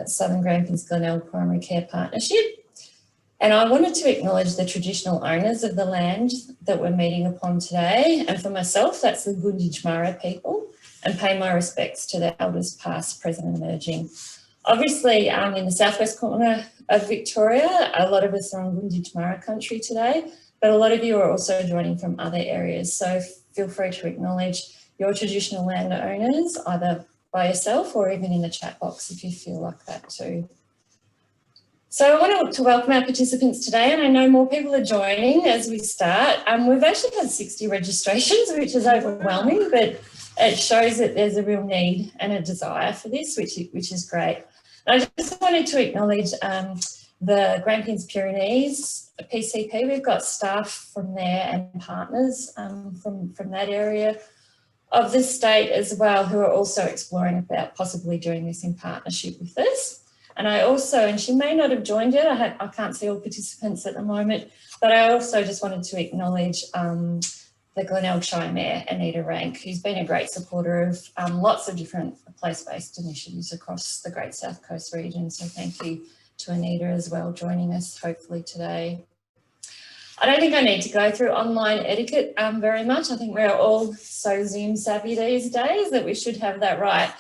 Southern Grampians Glenelg Primary Care Partnership. And I wanted to acknowledge the traditional owners of the land that we're meeting upon today. And for myself, that's the Gunditj Mara people, and pay my respects to their elders past, present and emerging. Obviously, in the southwest corner of Victoria, a lot of us are on Gunditj Mara country today, but a lot of you are also joining from other areas. So feel free to acknowledge your traditional landowners, either by yourself or even in the chat box if you feel like that too. So I want to welcome our participants today, and I know more people are joining as we start. We've actually had 60 registrations, which is overwhelming, but it shows that there's a real need and a desire for this, which is great. And I just wanted to acknowledge the Grampians Pyrenees PCP. We've got staff from there and partners from that area of the state as well, who are also exploring about possibly doing this in partnership with us. And I also, and she may not have joined yet, I can't see all participants at the moment, but I also just wanted to acknowledge the Glenelg Shire Mayor, Anita Rank, who's been a great supporter of lots of different place-based initiatives across the Great South Coast region. So thank you to Anita as well, joining us hopefully today. I don't think I need to go through online etiquette very much. I think we're all so Zoom savvy these days that we should have that right.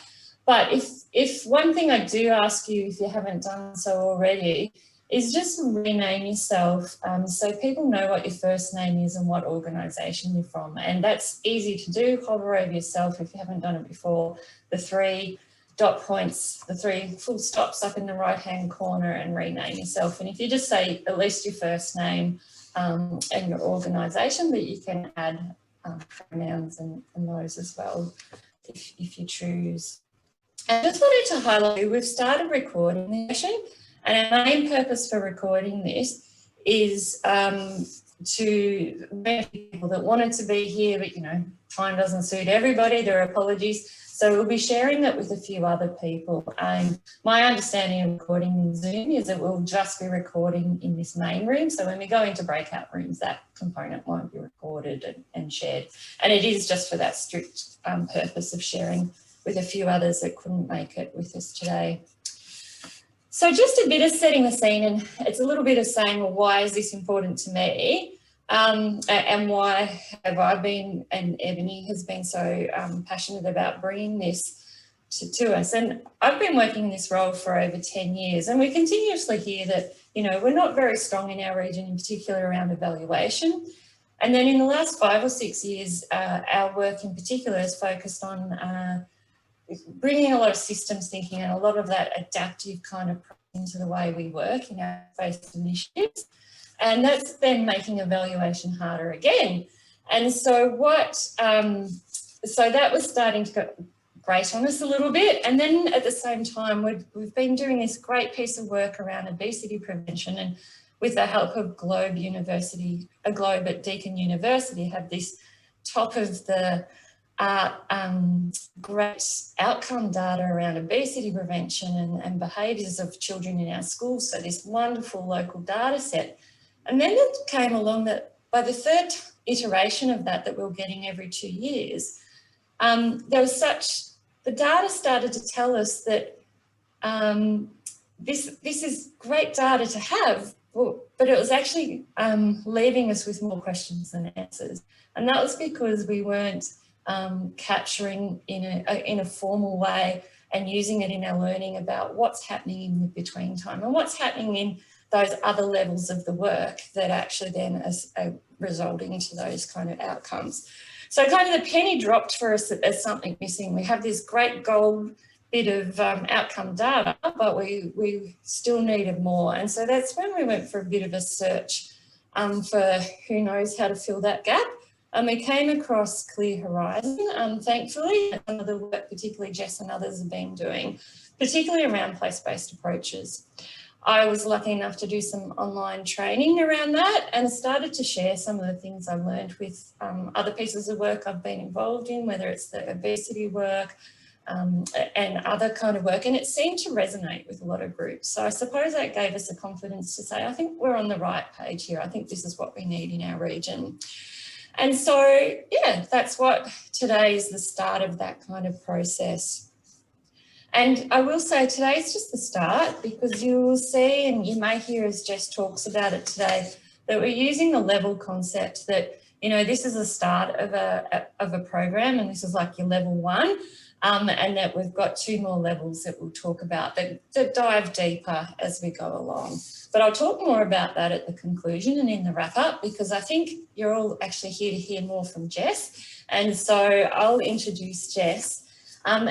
But if one thing I do ask you, if you haven't done so already, is just rename yourself so people know what your first name is and what organisation you're from. And that's easy to do. Hover over yourself if you haven't done it before. The 3 dot points, the 3 full stops up in the right-hand corner, and rename yourself. And if you just say at least your first name and your organisation, but you can add pronouns and those as well if you choose. I just wanted to highlight, we've started recording this session, and our main purpose for recording this is to people that wanted to be here, but time doesn't suit everybody, there are apologies. So we'll be sharing that with a few other people. And my understanding of recording in Zoom is that we'll just be recording in this main room. So when we go into breakout rooms, that component won't be recorded and shared. And it is just for that strict purpose of sharing with a few others that couldn't make it with us today. So just a bit of setting the scene, and it's a little bit of saying, well, why is this important to me? And why have I been, and Ebony has been so passionate about bringing this to us. And I've been working in this role for over 10 years, and we continuously hear that, we're not very strong in our region, in particular around evaluation. And then in the last 5 or 6 years, our work in particular is focused on bringing a lot of systems thinking and a lot of that adaptive kind of into the way we work in our based initiatives. And that's then making evaluation harder again. And so so that was starting to grate on us a little bit. And then at the same time, we've been doing this great piece of work around obesity prevention, and with the help of Globe at Deakin University, have this top of the great outcome data around obesity prevention and behaviours of children in our schools. So this wonderful local data set. And then it came along that by the 3rd iteration of that we were getting every 2 years, the data started to tell us that this is great data to have, but it was actually leaving us with more questions than answers. And that was because we weren't capturing in a formal way and using it in our learning about what's happening in the between time and what's happening in those other levels of the work that actually then are resulting into those kind of outcomes. So kind of the penny dropped for us that there's something missing. We have this great gold bit of outcome data, but we still needed more. And so that's when we went for a bit of a search for who knows how to fill that gap. And we came across Clear Horizon, thankfully, and some of the work particularly Jess and others have been doing, particularly around place-based approaches. I was lucky enough to do some online training around that and started to share some of the things I've learned with other pieces of work I've been involved in, whether it's the obesity work and other kind of work. And it seemed to resonate with a lot of groups. So I suppose that gave us the confidence to say, I think we're on the right page here. I think this is what we need in our region. And so, yeah, that's what today is the start of that kind of process. And I will say today's just the start, because you will see, and you may hear as Jess talks about it today, that we're using the level concept, that, you know, this is the start of a program, and this is like your level 1. And that we've got 2 more levels that we'll talk about that dive deeper as we go along. But I'll talk more about that at the conclusion and in the wrap up, because I think you're all actually here to hear more from Jess. And so I'll introduce Jess. And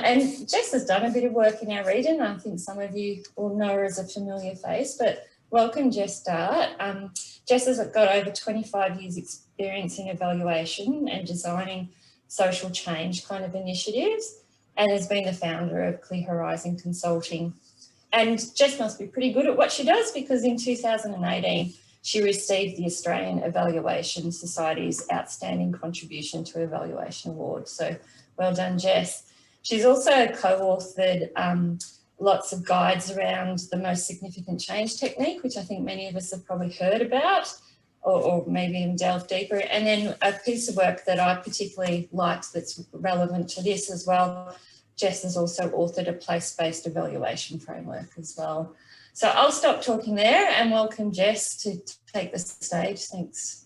Jess has done a bit of work in our region. I think some of you will know her as a familiar face, but welcome, Jess Dart. Jess has got over 25 years experience in evaluation and designing social change kind of initiatives, and has been the founder of Clear Horizon Consulting. And Jess must be pretty good at what she does, because in 2018, she received the Australian Evaluation Society's Outstanding Contribution to Evaluation Award. So well done, Jess. She's also co-authored lots of guides around the most significant change technique, which I think many of us have probably heard about, or maybe even delved deeper. And then a piece of work that I particularly liked that's relevant to this as well, Jess has also authored a place-based evaluation framework as well. So I'll stop talking there and welcome Jess to take the stage. Thanks.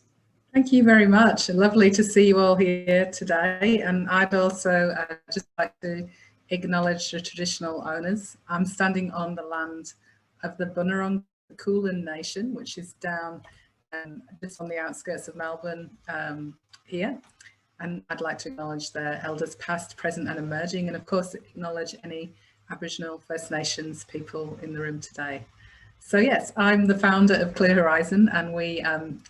Thank you very much. Lovely to see you all here today. And I'd also just like to acknowledge the traditional owners. I'm standing on the land of the Bunurong Kulin Nation, which is down just on the outskirts of Melbourne here. And I'd like to acknowledge their elders past, present and emerging, and of course acknowledge any Aboriginal First Nations people in the room today. So yes, I'm the founder of Clear Horizon, and we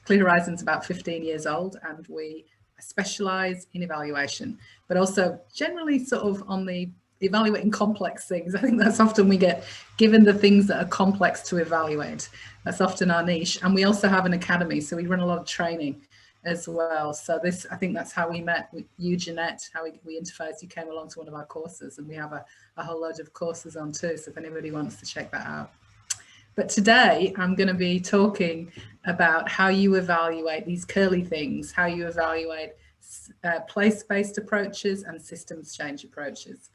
Clear Horizon's about 15 years old, and we specialise in evaluation, but also generally sort of on the evaluating complex things. I think that's often we get given the things that are complex to evaluate. That's often our niche. And we also have an academy, so we run a lot of training as well. So this, I think that's how we met with you, Jeanette, how we interfaced. You came along to one of our courses, and we have a whole load of courses on too, so if anybody wants to check that out. But today I'm going to be talking about how you evaluate these curly things, how you evaluate place-based approaches and systems change approaches.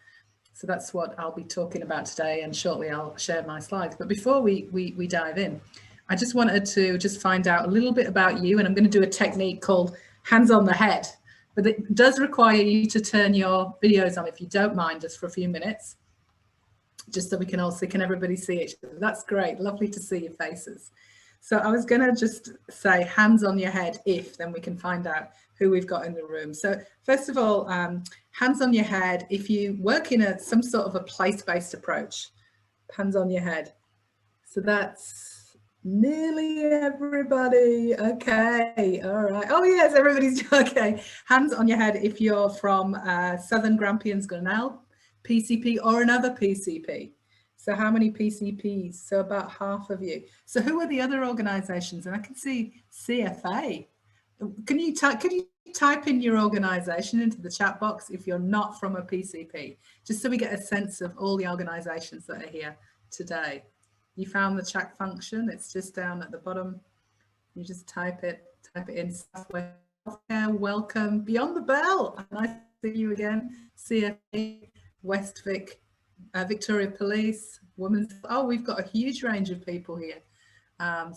So that's what I'll be talking about today, and shortly I'll share my slides. But before we dive in, I just wanted to just find out a little bit about you, and I'm going to do a technique called hands on the head. But it does require you to turn your videos on, if you don't mind, just for a few minutes, just so we can all see, can everybody see each other? That's great, lovely to see your faces. So I was going to just say hands on your head if, then we can find out who we've got in the room. So first of all, hands on your head if you work in some sort of a place-based approach. Hands on your head. So that's nearly everybody. Okay, all right. Oh yes, everybody's okay. Hands on your head if you're from Southern Grampians Glenelg PCP or another PCP. So how many PCPs? So about half of you. So who are the other organisations? And I can see CFA. Can you type in your organisation into the chat box if you're not from a PCP, just so we get a sense of all the organisations that are here today. You found the chat function, it's just down at the bottom. You just type it in. Southwest Healthcare, welcome. Beyond the Bell, nice to see you again. CFA, West Vic, Victoria Police, Women's, oh, we've got a huge range of people here.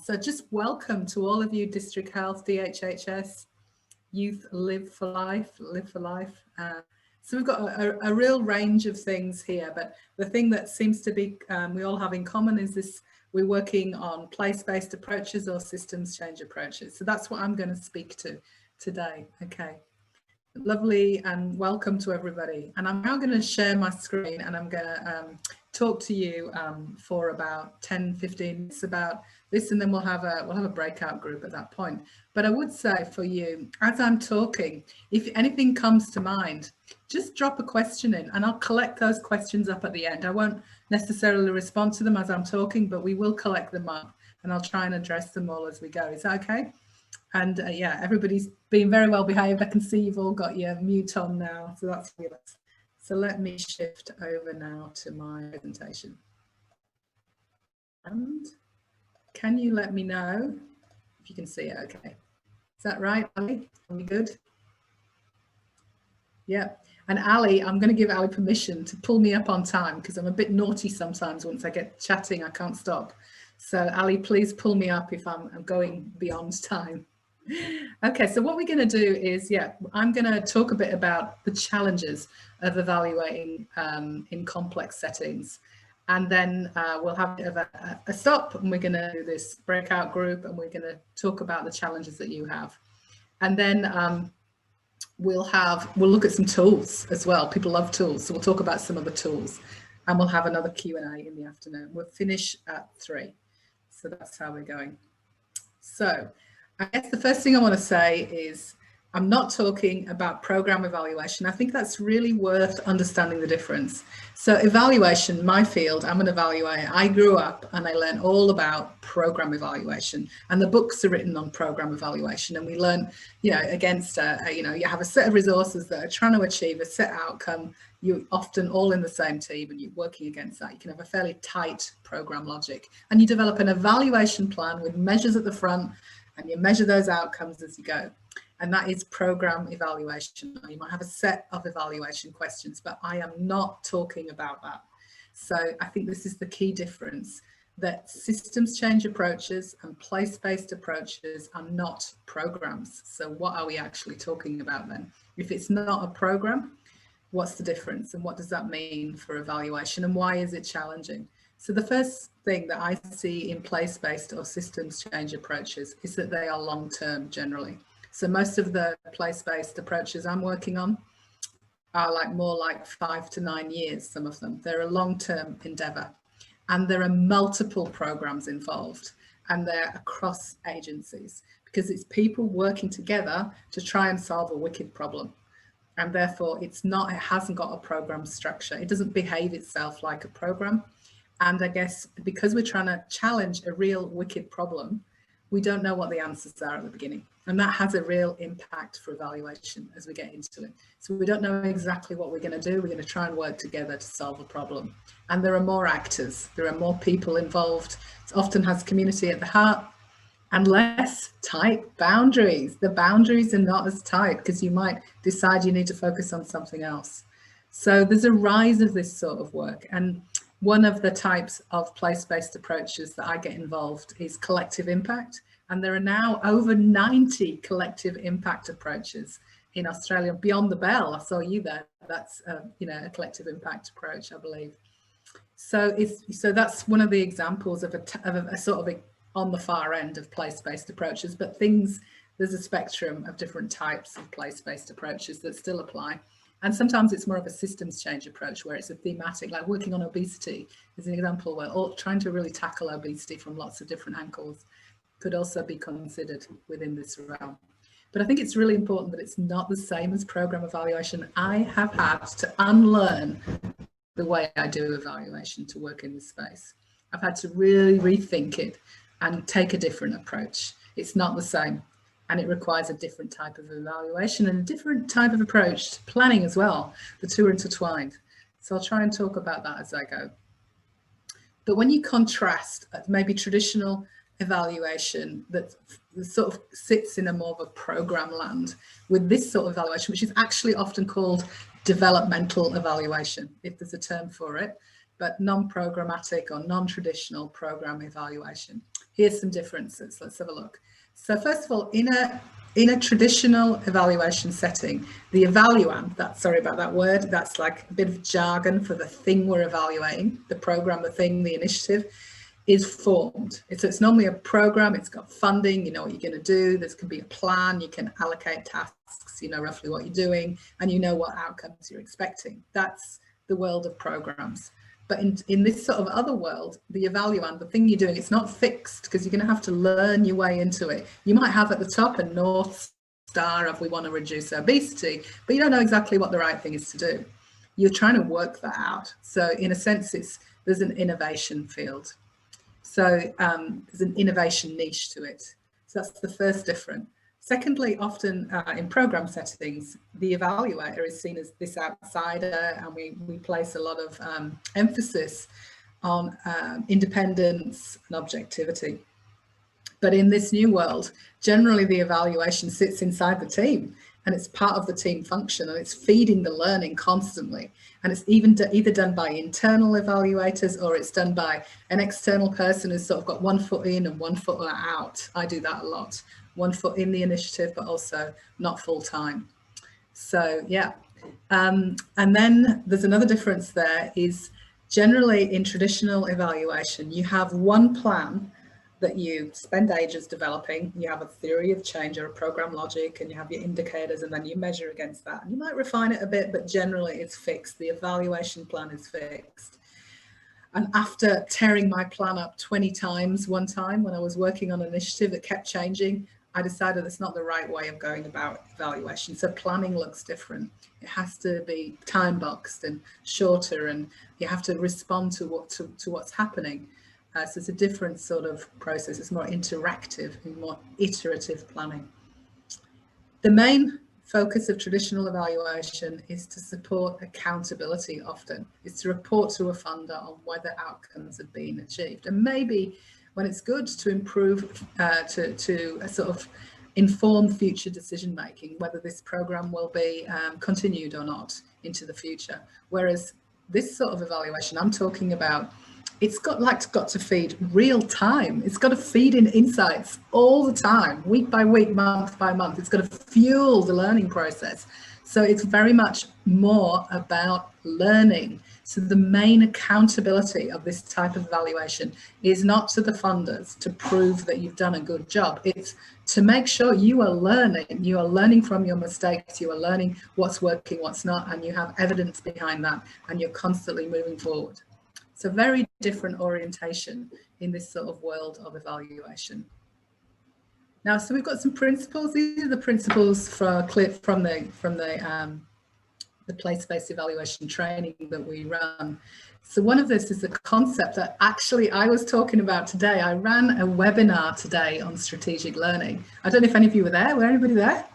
So just welcome to all of you, District Health, DHHS, Youth Live for Life. So we've got a real range of things here, but the thing that seems to be we all have in common is this: we're working on place-based approaches or systems change approaches. So that's what I'm going to speak to today. Okay, lovely, and welcome to everybody. And I'm now going to share my screen, and I'm going to talk to you for about 10-15 minutes about this, and then we'll have a breakout group at that point. But I would say for you, as I'm talking, if anything comes to mind, just drop a question in and I'll collect those questions up at the end. I won't necessarily respond to them as I'm talking, but we will collect them up and I'll try and address them all as we go. Is that okay? And yeah, everybody's been very well behaved. I can see you've all got your mute on now, so that's good. So let me shift over now to my presentation. And can you let me know if you can see it? Okay. Is that right, Ali? Are we good? Yeah. And Ali, I'm going to give Ali permission to pull me up on time because I'm a bit naughty sometimes. Once I get chatting, I can't stop. So Ali, please pull me up if I'm going beyond time. Okay, so what we're going to do is, I'm going to talk a bit about the challenges of evaluating in complex settings. And then we'll have a bit of a stop, and we're going to do this breakout group, and we're going to talk about the challenges that you have. And then we'll look at some tools as well. People love tools, so we'll talk about some of the tools, and we'll have another Q&A in the afternoon. We'll finish at 3. So that's how we're going. So I guess the first thing I want to say is I'm not talking about program evaluation. I think that's really worth understanding the difference. So evaluation, my field, I'm an evaluator. I grew up and I learned all about program evaluation, and the books are written on program evaluation, and we learn, against, you have a set of resources that are trying to achieve a set outcome. You're often all in the same team and you're working against that. You can have a fairly tight program logic, and you develop an evaluation plan with measures at the front, and you measure those outcomes as you go. And that is program evaluation. You might have a set of evaluation questions, but I am not talking about that. So I think this is the key difference, that systems change approaches and place-based approaches are not programs. So what are we actually talking about then? If it's not a program, what's the difference, and what does that mean for evaluation, and why is it challenging? So the first thing that I see in place-based or systems change approaches is that they are long-term generally. So most of the place-based approaches I'm working on are more like 5 to 9 years, some of them. They're a long-term endeavour, and there are multiple programs involved, and they're across agencies, because it's people working together to try and solve a wicked problem. And therefore it hasn't got a program structure. It doesn't behave itself like a program. And I guess because we're trying to challenge a real wicked problem, we don't know what the answers are at the beginning. And that has a real impact for evaluation as we get into it. So we don't know exactly what we're going to do. We're going to try and work together to solve a problem. And there are more actors. There are more people involved. It often has community at the heart and less tight boundaries. The boundaries are not as tight because you might decide you need to focus on something else. So there's a rise of this sort of work. And one of the types of place-based approaches that I get involved is collective impact. And there are now over 90 collective impact approaches in Australia. Beyond the Bell, I saw you there. That's a collective impact approach, I believe. So that's one of the examples of a sort of on the far end of place-based approaches. But there's a spectrum of different types of place-based approaches that still apply. And sometimes it's more of a systems change approach where it's a thematic, like working on obesity is an example where trying to really tackle obesity from lots of different angles could also be considered within this realm. But I think it's really important that it's not the same as program evaluation. I have had to unlearn the way I do evaluation to work in this space. I've had to really rethink it and take a different approach. It's not the same. And it requires a different type of evaluation and a different type of approach to planning as well. The two are intertwined. So I'll try and talk about that as I go. But when you contrast maybe traditional evaluation that sort of sits in a more of a program land with this sort of evaluation, which is actually often called developmental evaluation, if there's a term for it, but non-programmatic or non-traditional program evaluation. Here's some differences. Let's have a look. So first of all, in a traditional evaluation setting, the evaluand, sorry about that word, that's like a bit of jargon for the thing we're evaluating, the program, the thing, the initiative, is formed. It's normally a program, it's got funding, you know what you're going to do, there can be a plan, you can allocate tasks, you know roughly what you're doing, and you know what outcomes you're expecting. That's the world of programs. But in this sort of other world, the evaluand, the thing you're doing, it's not fixed because you're going to have to learn your way into it. You might have at the top a North Star of we want to reduce obesity, but you don't know exactly what the right thing is to do. You're trying to work that out. So in a sense, there's an innovation field. So there's an innovation niche to it. So that's the first difference. Secondly, often in program settings, the evaluator is seen as this outsider, and we place a lot of emphasis on independence and objectivity. But in this new world, generally the evaluation sits inside the team, and it's part of the team function, and it's feeding the learning constantly. And it's even either done by internal evaluators, or it's done by an external person who's sort of got 1 foot in and 1 foot out. I do that a lot. 1 foot in the initiative, but also not full time. So yeah. And then there's another difference there is generally in traditional evaluation, you have one plan that you spend ages developing. You have a theory of change or a program logic, and you have your indicators, and then you measure against that. And you might refine it a bit, but generally it's fixed. The evaluation plan is fixed. And after tearing my plan up 20 times one time when I was working on an initiative that kept changing, I decided it's not the right way of going about evaluation. So planning looks different. It has to be time boxed and shorter, and you have to respond to what's happening. So it's a different sort of process. It's more interactive and more iterative planning. The main focus of traditional evaluation is to support accountability often. It's to report to a funder on whether outcomes have been achieved. And maybe when it's good, to improve, to sort of inform future decision making, whether this program will be continued or not into the future. Whereas this sort of evaluation I'm talking about, it's got to feed real time. It's got to feed in insights all the time, week by week, month by month. It's got to fuel the learning process. So it's very much more about learning. So the main accountability of this type of evaluation is not to the funders to prove that you've done a good job. It's to make sure you are learning from your mistakes, you are learning what's working, what's not, and you have evidence behind that, and you're constantly moving forward. So very different orientation in this sort of world of evaluation. Now, so we've got some principles. These are the principles from the place-based evaluation training that we run. So one of this is the concept that actually I was talking about today. I ran a webinar today on strategic learning. I don't know if any of you were there. Were anybody there?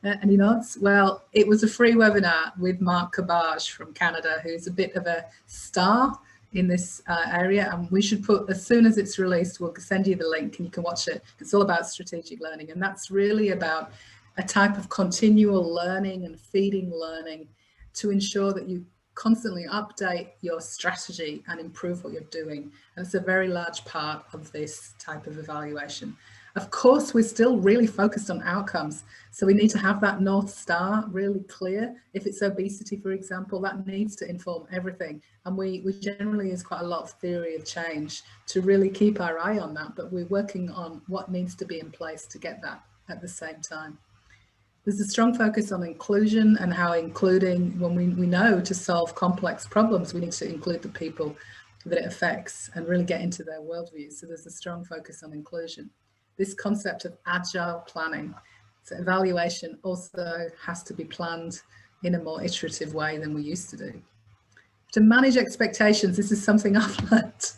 Any nods? Well, it was a free webinar with Mark Cabage from Canada, who's a bit of a star in this area, and we should put, as soon as it's released, we'll send you the link and you can watch it. It's all about strategic learning, and that's really about a type of continual learning and feeding learning to ensure that you constantly update your strategy and improve what you're doing. And it's a very large part of this type of evaluation. Of course, we're still really focused on outcomes. So we need to have that North Star really clear. If it's obesity, for example, that needs to inform everything. And we generally use quite a lot of theory of change to really keep our eye on that, but we're working on what needs to be in place to get that at the same time. There's a strong focus on inclusion and how including, when we know to solve complex problems, we need to include the people that it affects and really get into their worldview. So there's a strong focus on inclusion. This concept of agile planning. So evaluation also has to be planned in a more iterative way than we used to do. To manage expectations, this is something I've learned,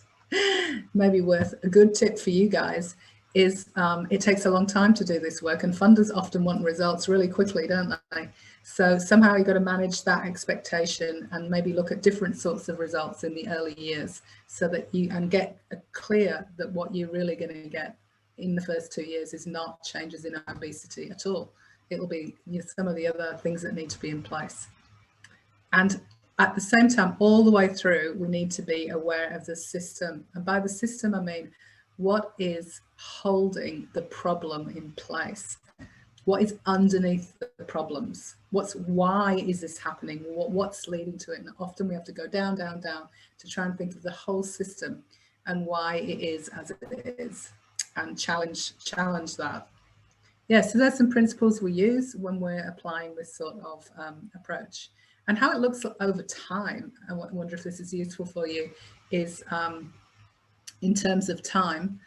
maybe worth a good tip for you guys, is it takes a long time to do this work, and funders often want results really quickly, don't they? So somehow you've got to manage that expectation and maybe look at different sorts of results in the early years so that you and get clear that what you're really going to get in the first 2 years is not changes in obesity at all. It'll be some of the other things that need to be in place. And at the same time, all the way through, we need to be aware of the system. And by the system, I mean, what is holding the problem in place? What is underneath the problems? Why is this happening? What's leading to it? And often we have to go down, down, down to try and think of the whole system and why it is as it is, and challenge that. Yeah, so there's some principles we use when we're applying this sort of approach. And how it looks over time, I wonder if this is useful for you, is in terms of time,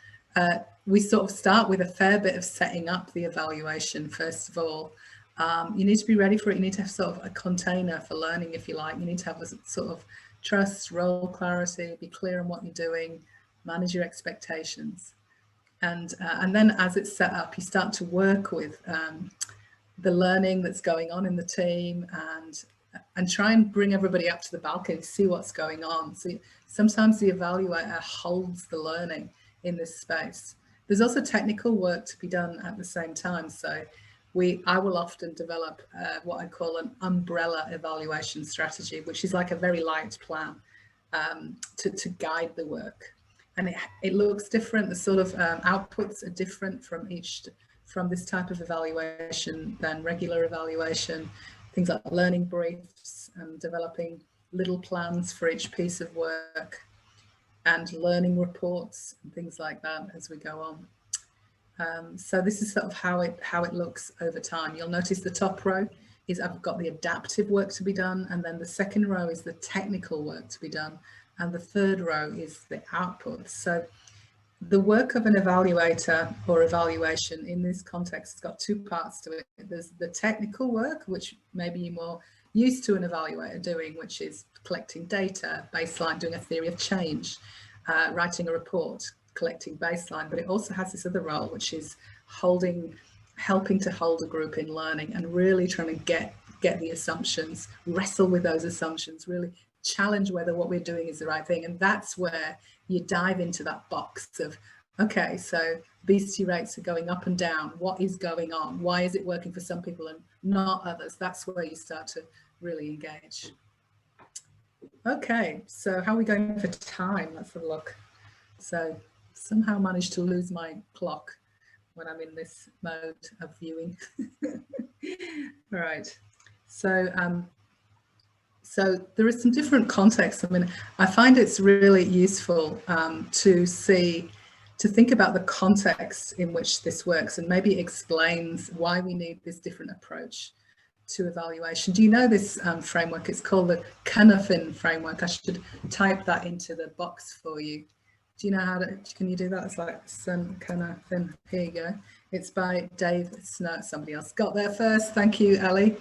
we sort of start with a fair bit of setting up the evaluation, first of all. You need to be ready for it. You need to have sort of a container for learning, if you like. You need to have a sort of trust, role clarity, be clear on what you're doing, manage your expectations. And then as it's set up, you start to work with the learning that's going on in the team and try and bring everybody up to the balcony, see what's going on. So sometimes the evaluator holds the learning in this space. There's also technical work to be done at the same time. So I will often develop what I call an umbrella evaluation strategy, which is like a very light plan to guide the work. And it looks different. The sort of outputs are different from this type of evaluation than regular evaluation. Things like learning briefs and developing little plans for each piece of work, and learning reports and things like that as we go on. So this is sort of how it looks over time. You'll notice the top row is I've got the adaptive work to be done, and then the second row is the technical work to be done, and the third row is the output. So the work of an evaluator or evaluation in this context has got two parts to it. There's the technical work, which maybe you're more used to an evaluator doing, which is collecting data, baseline, doing a theory of change, writing a report, collecting baseline. But it also has this other role, which is helping to hold a group in learning and really trying to get the assumptions, wrestle with those assumptions, really challenge whether what we're doing is the right thing. And that's where you dive into that box of, okay, so obesity rates are going up and down. What is going on? Why is it working for some people and not others? That's where you start to really engage. Okay, so how are we going for time? Let's have a look. So somehow managed to lose my clock when I'm in this mode of viewing. All right, so there is some different context. I mean, I find it's really useful to think about the context in which this works, and maybe explains why we need this different approach to evaluation. Do you know this framework? It's called the Cynefin framework. I should type that into the box for you. Do you know how to, can you do that? It's like Cynefin. Here you go. It's by Dave Snow. Somebody else got there first. Thank you, Ali.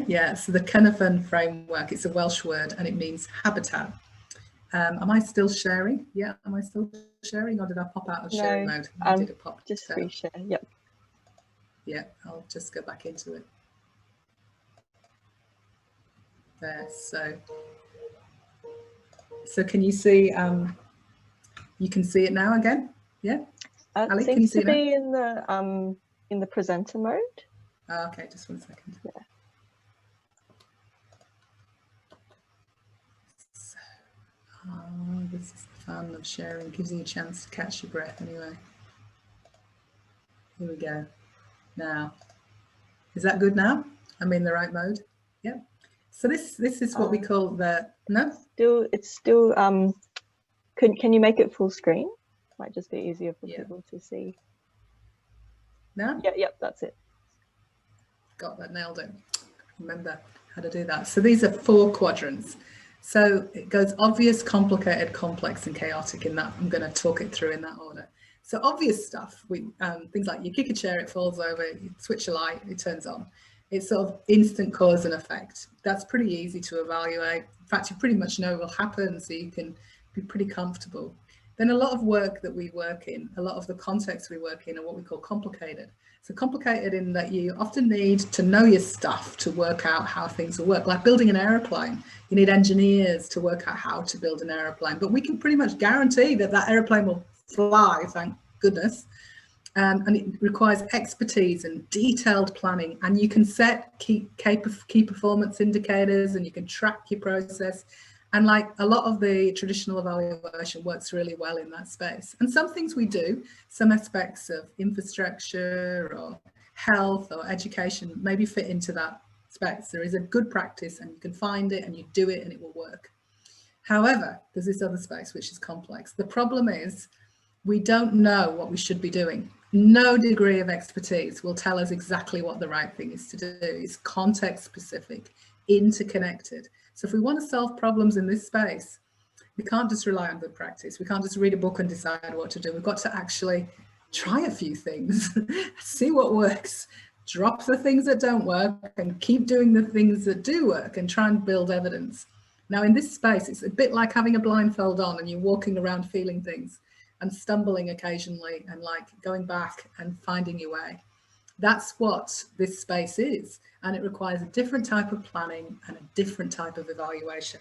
Yeah, so the Cynefin framework, it's a Welsh word and it means habitat. Am I still sharing? Yeah, am I still sharing, or did I pop out of sharing mode? I did a pop. Just reshare, yep. Yeah, I'll just go back into it. There, so can you see, you can see it now again? Yeah? Ali, it seems to be in the presenter mode. Oh, okay, just 1 second. Yeah. So, this is the fun of sharing. Gives you a chance to catch your breath anyway. Here we go. Now, is that good now? I'm in the right mode? Yeah. So this is what we call the, no? It's still, can you make it full screen? Might just be easier for people to see. No? Yeah, yep, that's it. Got that, nailed it. Remember how to do that. So these are 4 quadrants. So it goes obvious, complicated, complex, and chaotic in that. I'm going to talk it through in that order. So obvious stuff, things like you kick a chair, it falls over, you switch a light, it turns on. It's sort of instant cause and effect. That's pretty easy to evaluate. In fact, you pretty much know it will happen, so you can be pretty comfortable. Then a lot of work that we work in, a lot of the contexts we work in are what we call complicated. So complicated in that you often need to know your stuff to work out how things will work. Like building an aeroplane, you need engineers to work out how to build an aeroplane, but we can pretty much guarantee that that aeroplane will fly, thank goodness. And it requires expertise and detailed planning, and you can set key performance indicators and you can track your process. And like a lot of the traditional evaluation works really well in that space. And some things we do, some aspects of infrastructure or health or education maybe fit into that space. There is a good practice and you can find it and you do it and it will work. However, there's this other space which is complex. The problem is we don't know what we should be doing. No degree of expertise will tell us exactly what the right thing is to do. It's context specific, interconnected. So if we want to solve problems in this space, we can't just rely on good practice. We can't just read a book and decide what to do. We've got to actually try a few things, see what works, drop the things that don't work and keep doing the things that do work and try and build evidence. Now in this space, it's a bit like having a blindfold on and you're walking around feeling things and stumbling occasionally and like going back and finding your way. That's what this space is. And it requires a different type of planning and a different type of evaluation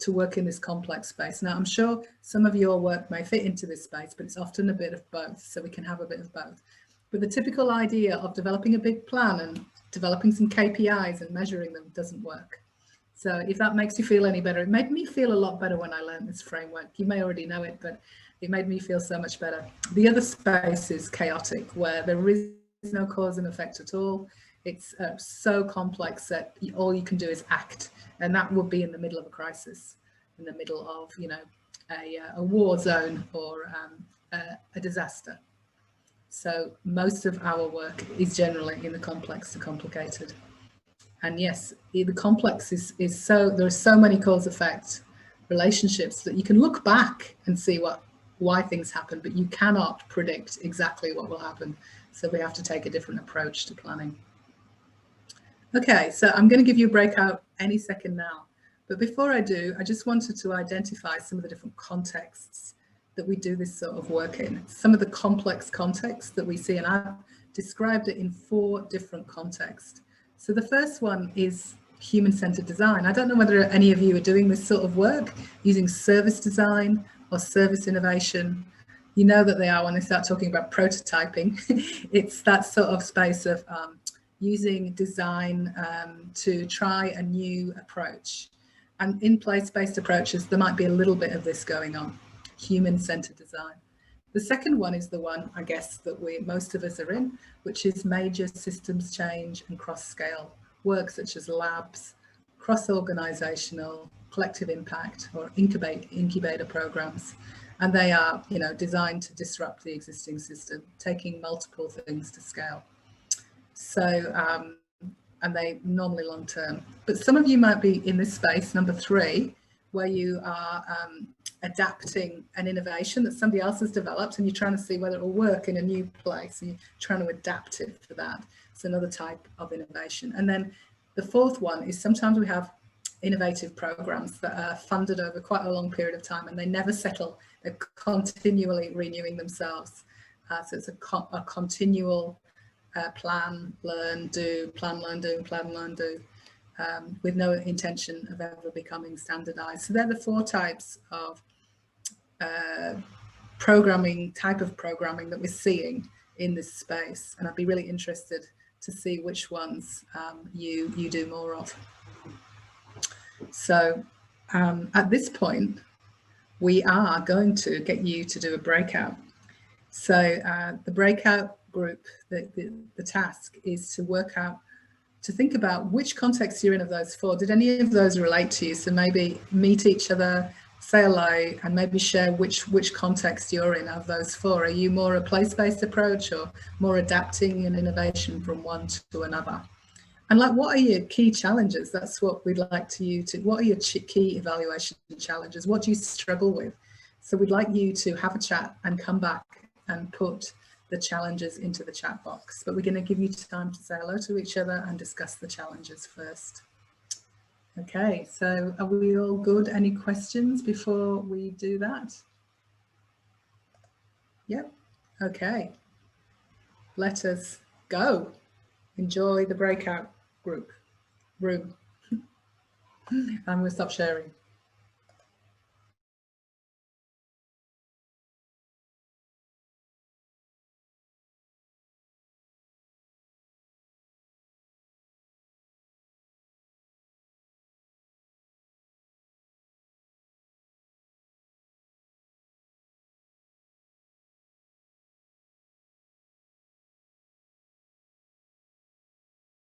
to work in this complex space. Now, I'm sure some of your work may fit into this space, but it's often a bit of both. So we can have a bit of both. But the typical idea of developing a big plan and developing some KPIs and measuring them doesn't work. So if that makes you feel any better, it made me feel a lot better when I learned this framework. You may already know it, but it made me feel so much better. The other space is chaotic, where there is no cause and effect at all. It's so complex that all you can do is act. And that would be in the middle of a crisis, in the middle of, you know, a war zone or a disaster. So most of our work is generally in the complex to complicated. And yes, the complex is so, there are so many cause effect relationships that you can look back and see why things happen, but you cannot predict exactly what will happen. So we have to take a different approach to planning. Okay, so I'm going to give you a breakout any second now. But before I do, I just wanted to identify some of the different contexts that we do this sort of work in. Some of the complex contexts that we see, and I've described it in 4 different contexts. So the first one is human-centered design. I don't know whether any of you are doing this sort of work, using service design or service innovation. You know that they are when they start talking about prototyping. It's that sort of space of using design to try a new approach. And in place-based approaches, there might be a little bit of this going on, human-centered design. The second one is the one, I guess, that most of us are in, which is major systems change and cross-scale work, such as labs, cross-organizational, collective impact, or incubator programs. And they are, you know, designed to disrupt the existing system, taking multiple things to scale. So, and they normally long-term. But some of you might be in this space, number 3, where you are adapting an innovation that somebody else has developed, and you're trying to see whether it will work in a new place, and you're trying to adapt it for that. It's another type of innovation. And then the 4th one is sometimes we have innovative programs that are funded over quite a long period of time, and they never settle. They're continually renewing themselves. So it's a continual plan, learn, do, plan, learn, do, plan, learn, do. With no intention of ever becoming standardized. So they're the 4 types of type of programming that we're seeing in this space. And I'd be really interested to see which ones you do more of. So at this point, we are going to get you to do a breakout. So the breakout group, the task is to work out, to think about which context you're in of those 4. Did any of those relate to you? So maybe meet each other, say hello, and maybe share which context you're in of those 4. Are you more a place-based approach, or more adapting an innovation from one to another? And like, what are your key challenges? That's what we'd like you to, what are your key evaluation challenges? What do you struggle with? So we'd like you to have a chat and come back and put the challenges into the chat box, but we're going to give you time to say hello to each other and discuss the challenges first. Okay, so are we all good? Any questions before we do that? Yep. Okay, let us go. Enjoy the breakout room. I'm going to stop sharing.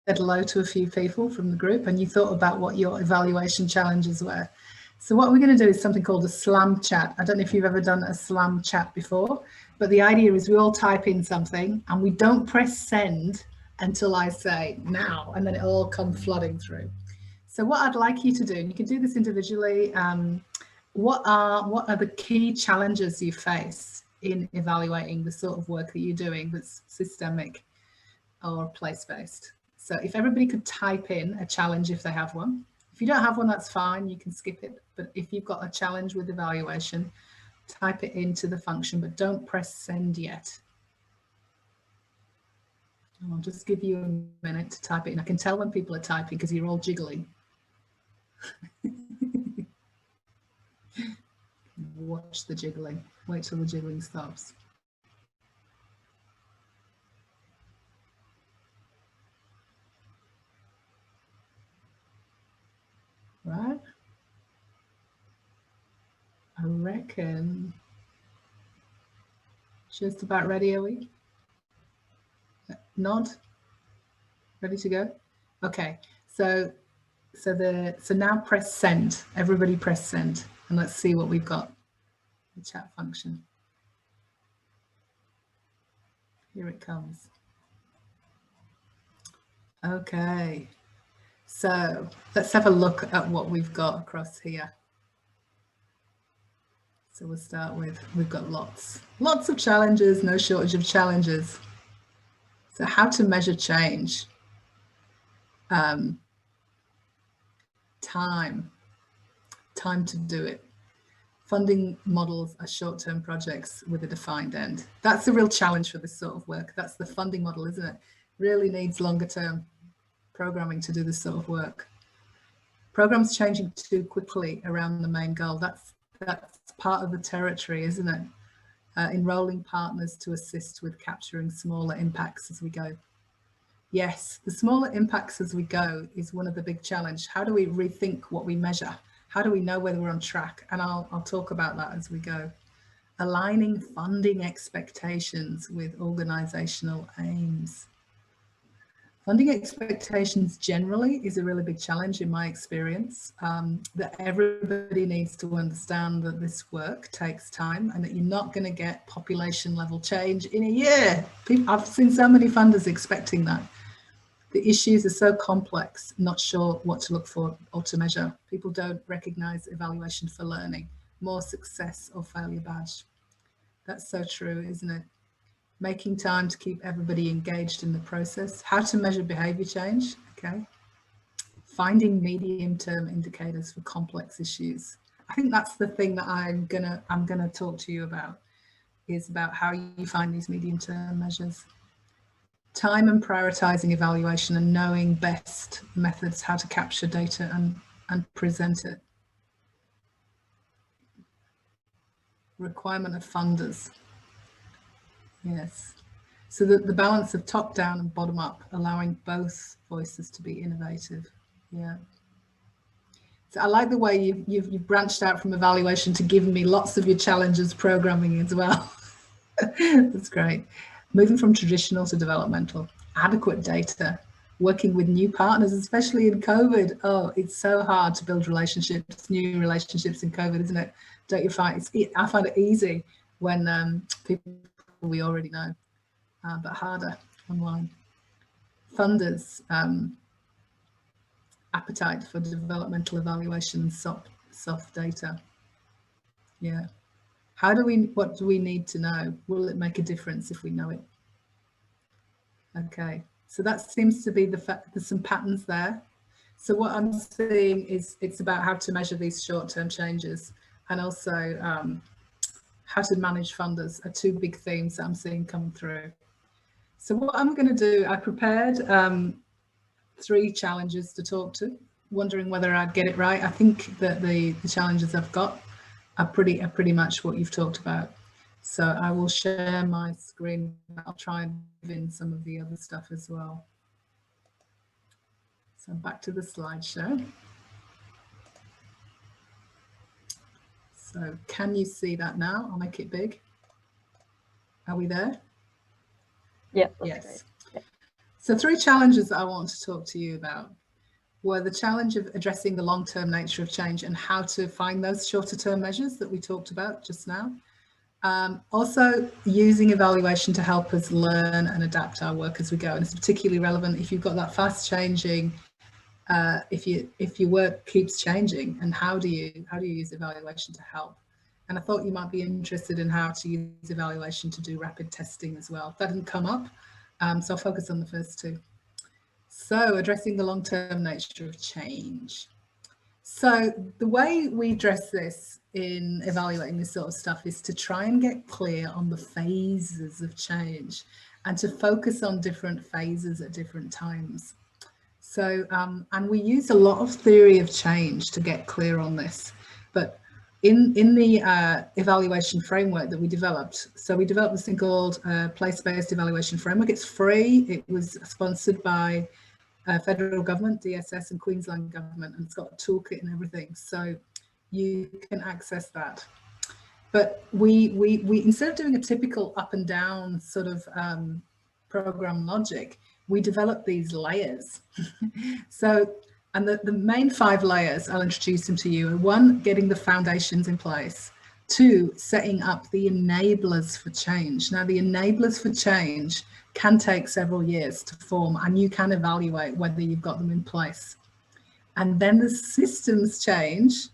Said hello to a few people from the group, and you thought about what your evaluation challenges were. So what we're going to do is something called a slam chat. I don't know if you've ever done a slam chat before, but the idea is we all type in something and we don't press send until I say now, and then it'll all come flooding through. So what I'd like you to do, and you can do this individually, what are the key challenges you face in evaluating the sort of work that you're doing that's systemic or place-based? So if everybody could type in a challenge if they have one. If you don't have one, that's fine, you can skip it. But if you've got a challenge with evaluation, type it into the function, but don't press send yet. I'll just give you a minute to type it in. I can tell when people are typing because you're all jiggling. Watch the jiggling. Wait till the jiggling stops. right? I reckon just about ready, are we? Nod? Ready to go? Okay, so now press send. Everybody press send, and let's see what we've got. The chat function. Here it comes. Okay, so let's have a look at what we've got across here. So we'll start with, we've got lots of challenges, no shortage of challenges. So how to measure change. Time to do it. Funding models are short-term projects with a defined end. That's a real challenge for this sort of work. That's the funding model, isn't it? Really needs longer-term programming to do this sort of work. Programs changing too quickly around the main goal. That's part of the territory, isn't it? Enrolling partners to assist with capturing smaller impacts as we go. Yes, the smaller impacts as we go is one of the big challenges. How do we rethink what we measure? How do we know whether we're on track? And I'll talk about that as we go. Aligning funding expectations with organizational aims. Funding expectations generally is a really big challenge in my experience, that everybody needs to understand that this work takes time and that you're not going to get population level change in a year. I've seen so many funders expecting that. The issues are so complex, not sure what to look for or to measure. People don't recognize evaluation for learning, more success or failure badge. That's so true, isn't it? Making time to keep everybody engaged in the process. How to measure behavior change, okay. Finding medium-term indicators for complex issues. I think that's the thing that I'm gonna talk to you about, is about how you find these medium-term measures. Time and prioritizing evaluation and knowing best methods how to capture data and present it. Requirement of funders. Yes. So the balance of top down and bottom up, allowing both voices to be innovative. Yeah. So I like the way you've branched out from evaluation to give me lots of your challenges programming as well. That's great. Moving from traditional to developmental, adequate data, working with new partners, especially in COVID. Oh, it's so hard to build relationships, new relationships in COVID, isn't it? Don't you find I find it easy when people we already know, but harder online. Funders, appetite for developmental evaluation, soft data. Yeah. What do we need to know? Will it make a difference if we know it? Okay, so that seems to be there's some patterns there. So what I'm seeing is it's about how to measure these short-term changes, and also how to manage funders are two big themes that I'm seeing come through. So what I'm going to do, I prepared 3 challenges to talk to, wondering whether I'd get it right. I think that the challenges I've got are pretty much what you've talked about. So I will share my screen. I'll try and give in some of the other stuff as well. So back to the slideshow. So can you see that now? I'll make it big. Are we there? Yeah. Yes. Yeah. So 3 challenges that I want to talk to you about were the challenge of addressing the long-term nature of change and how to find those shorter-term measures that we talked about just now. Also using evaluation to help us learn and adapt our work as we go. And it's particularly relevant if you've got that fast changing, if your work keeps changing, and how do you use evaluation to help? And I thought you might be interested in how to use evaluation to do rapid testing as well. That didn't come up, so I'll focus on the first 2. So addressing the long-term nature of change. So the way we address this in evaluating this sort of stuff is to try and get clear on the phases of change and to focus on different phases at different times. So, and we use a lot of theory of change to get clear on this, but in the evaluation framework that we developed, so we developed this thing called place-based evaluation framework. It's free. It was sponsored by federal government, DSS, and Queensland government, and it's got a toolkit and everything, so you can access that. But we instead of doing a typical up and down sort of program logic, we develop these layers. So, and the main 5 layers, I'll introduce them to you, are 1, getting the foundations in place. 2, setting up the enablers for change. Now, the enablers for change can take several years to form, and you can evaluate whether you've got them in place. And then the systems changes,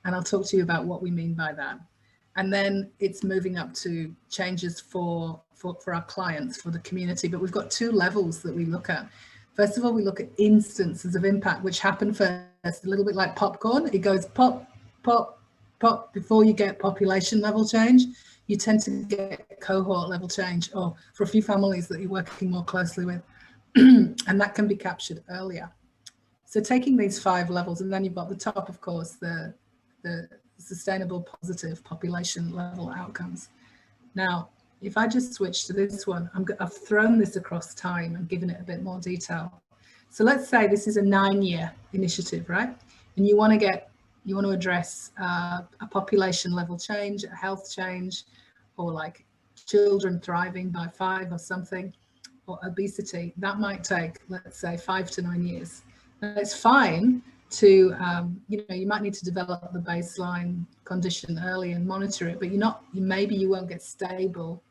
and I'll talk to you about what we mean by that. And then it's moving up to changes for our clients, for the community. But we've got 2 levels that we look at. First of all, we look at instances of impact, which happen first, a little bit like popcorn. It goes pop, pop, pop before you get population level change. You tend to get cohort level change, or for a few families that you're working more closely with, and that can be captured earlier. So taking these 5 levels, and then you've got the top, of course, the sustainable positive population level outcomes. Now, if I just switch to this one, I've thrown this across time and given it a bit more detail. So let's say this is a 9-year initiative, right? And you want to address a population level change, a health change, or like children thriving by 5 or something, or obesity. That might take, let's say, 5 to 9 years. Now, it's fine to, you might need to develop the baseline condition early and monitor it, but maybe you won't get stable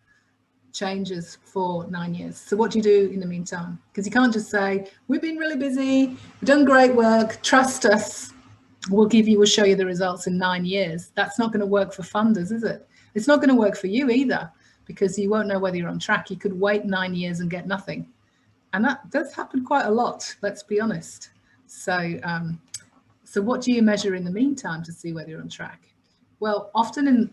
changes for 9 years. So what do you do in the meantime? Because you can't just say, we've been really busy, we've done great work, trust us, we'll show you the results in 9 years. That's not going to work for funders, is it? It's not going to work for you either, because you won't know whether you're on track. You could wait 9 years and get nothing. And that does happen quite a lot, let's be honest. So, so what do you measure in the meantime to see whether you're on track? Well, often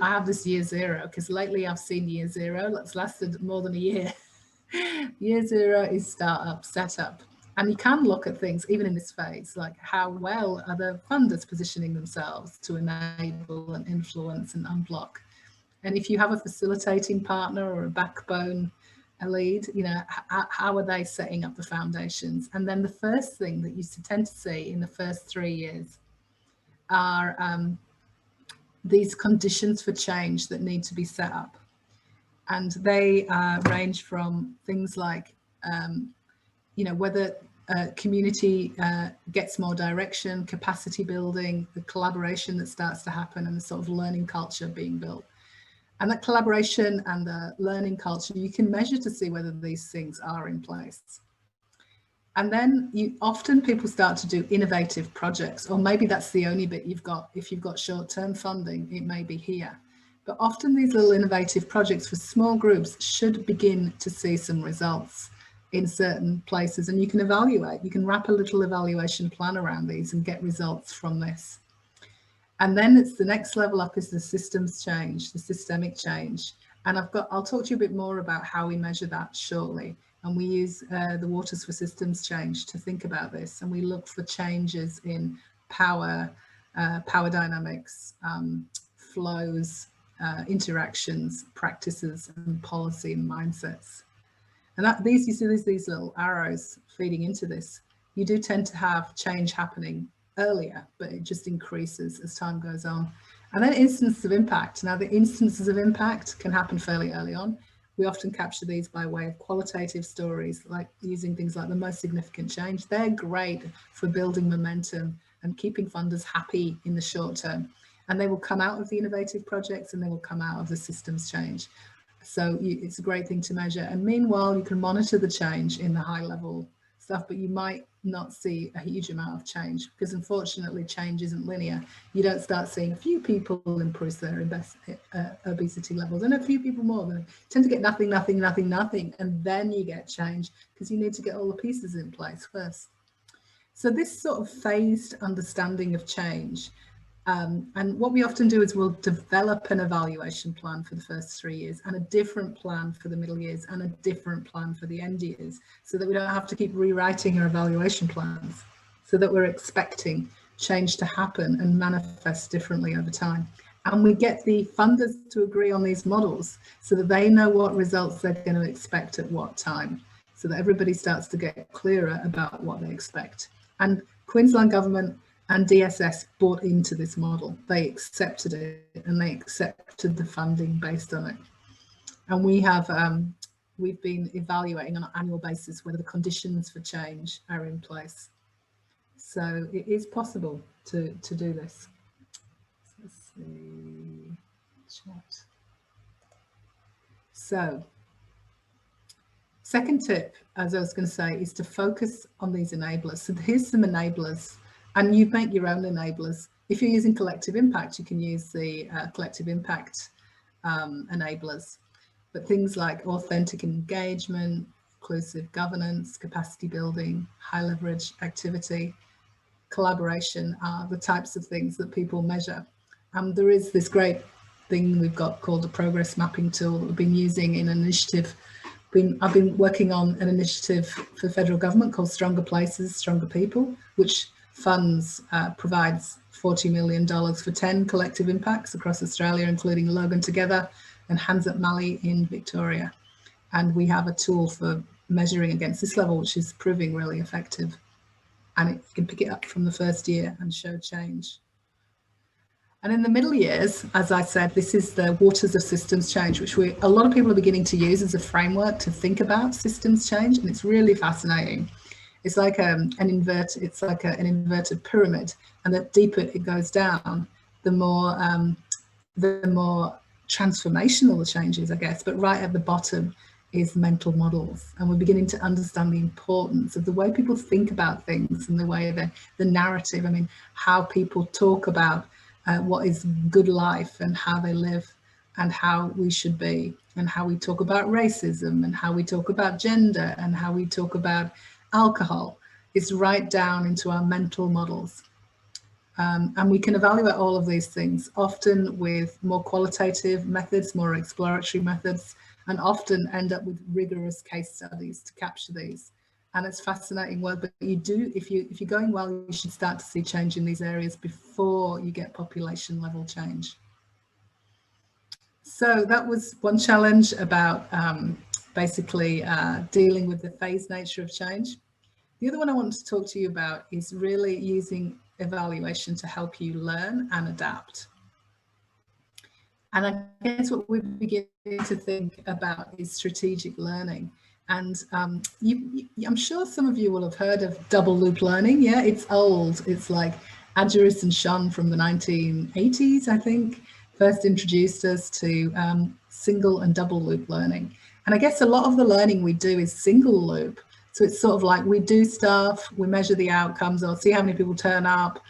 I have this year 0, because lately I've seen year 0 that's lasted more than a year. Year 0 is startup, setup. And you can look at things, even in this phase, like how well are the funders positioning themselves to enable and influence and unblock. And if you have a facilitating partner or a backbone, a lead, how are they setting up the foundations? And then the first thing that you tend to see in the first 3 years are these conditions for change that need to be set up. And they range from things like, whether community gets more direction, capacity building, the collaboration that starts to happen, and the sort of learning culture being built. And that collaboration and the learning culture, you can measure to see whether these things are in place. And then often people start to do innovative projects, or maybe that's the only bit you've got. If you've got short-term funding, it may be here. But often these little innovative projects for small groups should begin to see some results in certain places, and you can evaluate. You can wrap a little evaluation plan around these and get results from this. And then it's the next level up is the systems change, the systemic change. And I'll talk to you a bit more about how we measure that shortly. And we use the Waters for Systems Change to think about this. And we look for changes in power, power dynamics, flows, interactions, practices, and policy and mindsets. And you see these little arrows feeding into this. You do tend to have change happening earlier, but it just increases as time goes on. And then instances of impact. Now, the instances of impact can happen fairly early on. We often capture these by way of qualitative stories, like using things like the most significant change. They're great for building momentum and keeping funders happy in the short term. And they will come out of the innovative projects, and they will come out of the systems change. So it's a great thing to measure. And meanwhile, you can monitor the change in the high level stuff, but you might not see a huge amount of change, because unfortunately change isn't linear. You don't start seeing a few people improve their obesity levels and a few people more. They tend to get nothing, and then you get change, because you need to get all the pieces in place first. So this sort of phased understanding of change, and what we often do is we'll develop an evaluation plan for the first 3 years, and a different plan for the middle years, and a different plan for the end years, so that we don't have to keep rewriting our evaluation plans, so that we're expecting change to happen and manifest differently over time. And we get the funders to agree on these models so that they know what results they're going to expect at what time. so that everybody starts to get clearer about what they expect. And Queensland Government and DSS bought into this model. They accepted it, and they accepted the funding based on it. And we have we've been evaluating on an annual basis whether the conditions for change are in place. So it is possible to do this. So let's see, chat. So second tip, as I was going to say, is to focus on these enablers. So here's some enablers, and you make your own enablers. If you're using collective impact, you can use the collective impact enablers. But things like authentic engagement, inclusive governance, capacity building, high leverage activity, collaboration are the types of things that people measure. There is this great thing we've got called the progress mapping tool that we've been using in an initiative. I've been working on an initiative for federal government called Stronger Places, Stronger People, which provides $40 million for 10 collective impacts across Australia, including Logan Together and Hands Up Mali in Victoria. And we have a tool for measuring against this level, which is proving really effective. And you can pick it up from the first year and show change. And in the middle years, as I said, this is the waters of systems change, which a lot of people are beginning to use as a framework to think about systems change. And it's really fascinating. It's like an inverted pyramid, and the deeper it goes down, the more transformational the change is, I guess. But right at the bottom is mental models, and we're beginning to understand the importance of the way people think about things and the way the narrative. I mean, how people talk about what is good life and how they live and how we should be, and how we talk about racism and how we talk about gender and how we talk about alcohol. It's right down into our mental models. And we can evaluate all of these things, often with more qualitative methods, more exploratory methods, and often end up with rigorous case studies to capture these. And it's fascinating work, but if you're going well, you should start to see change in these areas before you get population level change. So that was one challenge about basically dealing with the phased nature of change. The other one I wanted to talk to you about is really using evaluation to help you learn and adapt. And I guess what we're beginning to think about is strategic learning. And I'm sure some of you will have heard of double loop learning. Yeah, it's old. It's like Adjuris and Sean from the 1980s, I think, first introduced us to single and double loop learning. And I guess a lot of the learning we do is single loop. So it's sort of like we do stuff, we measure the outcomes, or see how many people turn up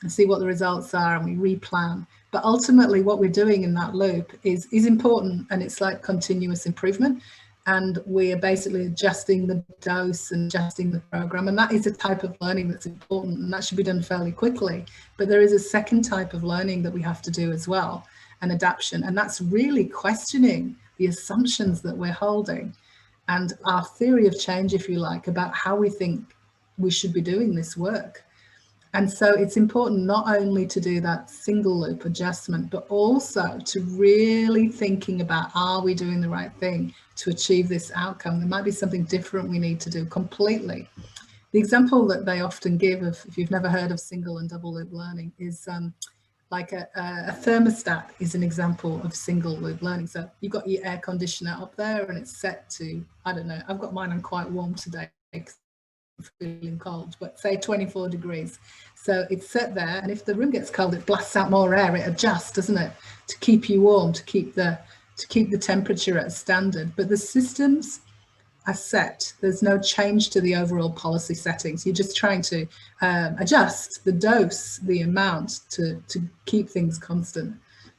and see what the results are, and we replan. But ultimately what we're doing in that loop is important, and it's like continuous improvement. And we are basically adjusting the dose and adjusting the program. And that is a type of learning that's important, and that should be done fairly quickly. But there is a second type of learning that we have to do as well, an adaptation. And that's really questioning the assumptions that we're holding and our theory of change, if you like, about how we think we should be doing this work. And so it's important not only to do that single loop adjustment, but also to really thinking about, are we doing the right thing to achieve this outcome? There might be something different we need to do completely. The example that they often give of, if you've never heard of single and double loop learning, is like a thermostat is an example of single loop learning. So you've got your air conditioner up there and it's set to, I don't know, I've got mine on quite warm today, feeling cold, but say 24 degrees. So it's set there, and if the room gets cold, it blasts out more air. It adjusts, doesn't it, to keep you warm, to keep the temperature at a standard. But the systems are set. There's no change to the overall policy settings. You're just trying to adjust the dose, the amount to keep things constant.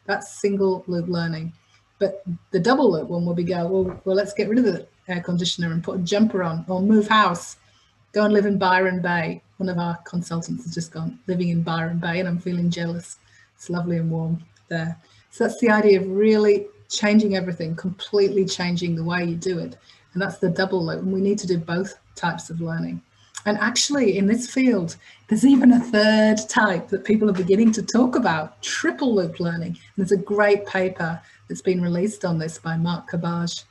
That's single loop learning. But the double loop one will be well, let's get rid of the air conditioner and put a jumper on, or move house. Go and live in Byron Bay. One of our consultants has just gone living in Byron Bay, and I'm feeling jealous. It's lovely and warm there. So that's the idea of really changing everything, completely changing the way you do it. And that's the double loop. And we need to do both types of learning. And actually in this field, there's even a third type that people are beginning to talk about, triple loop learning. And there's a great paper that's been released on this by Mark Cabage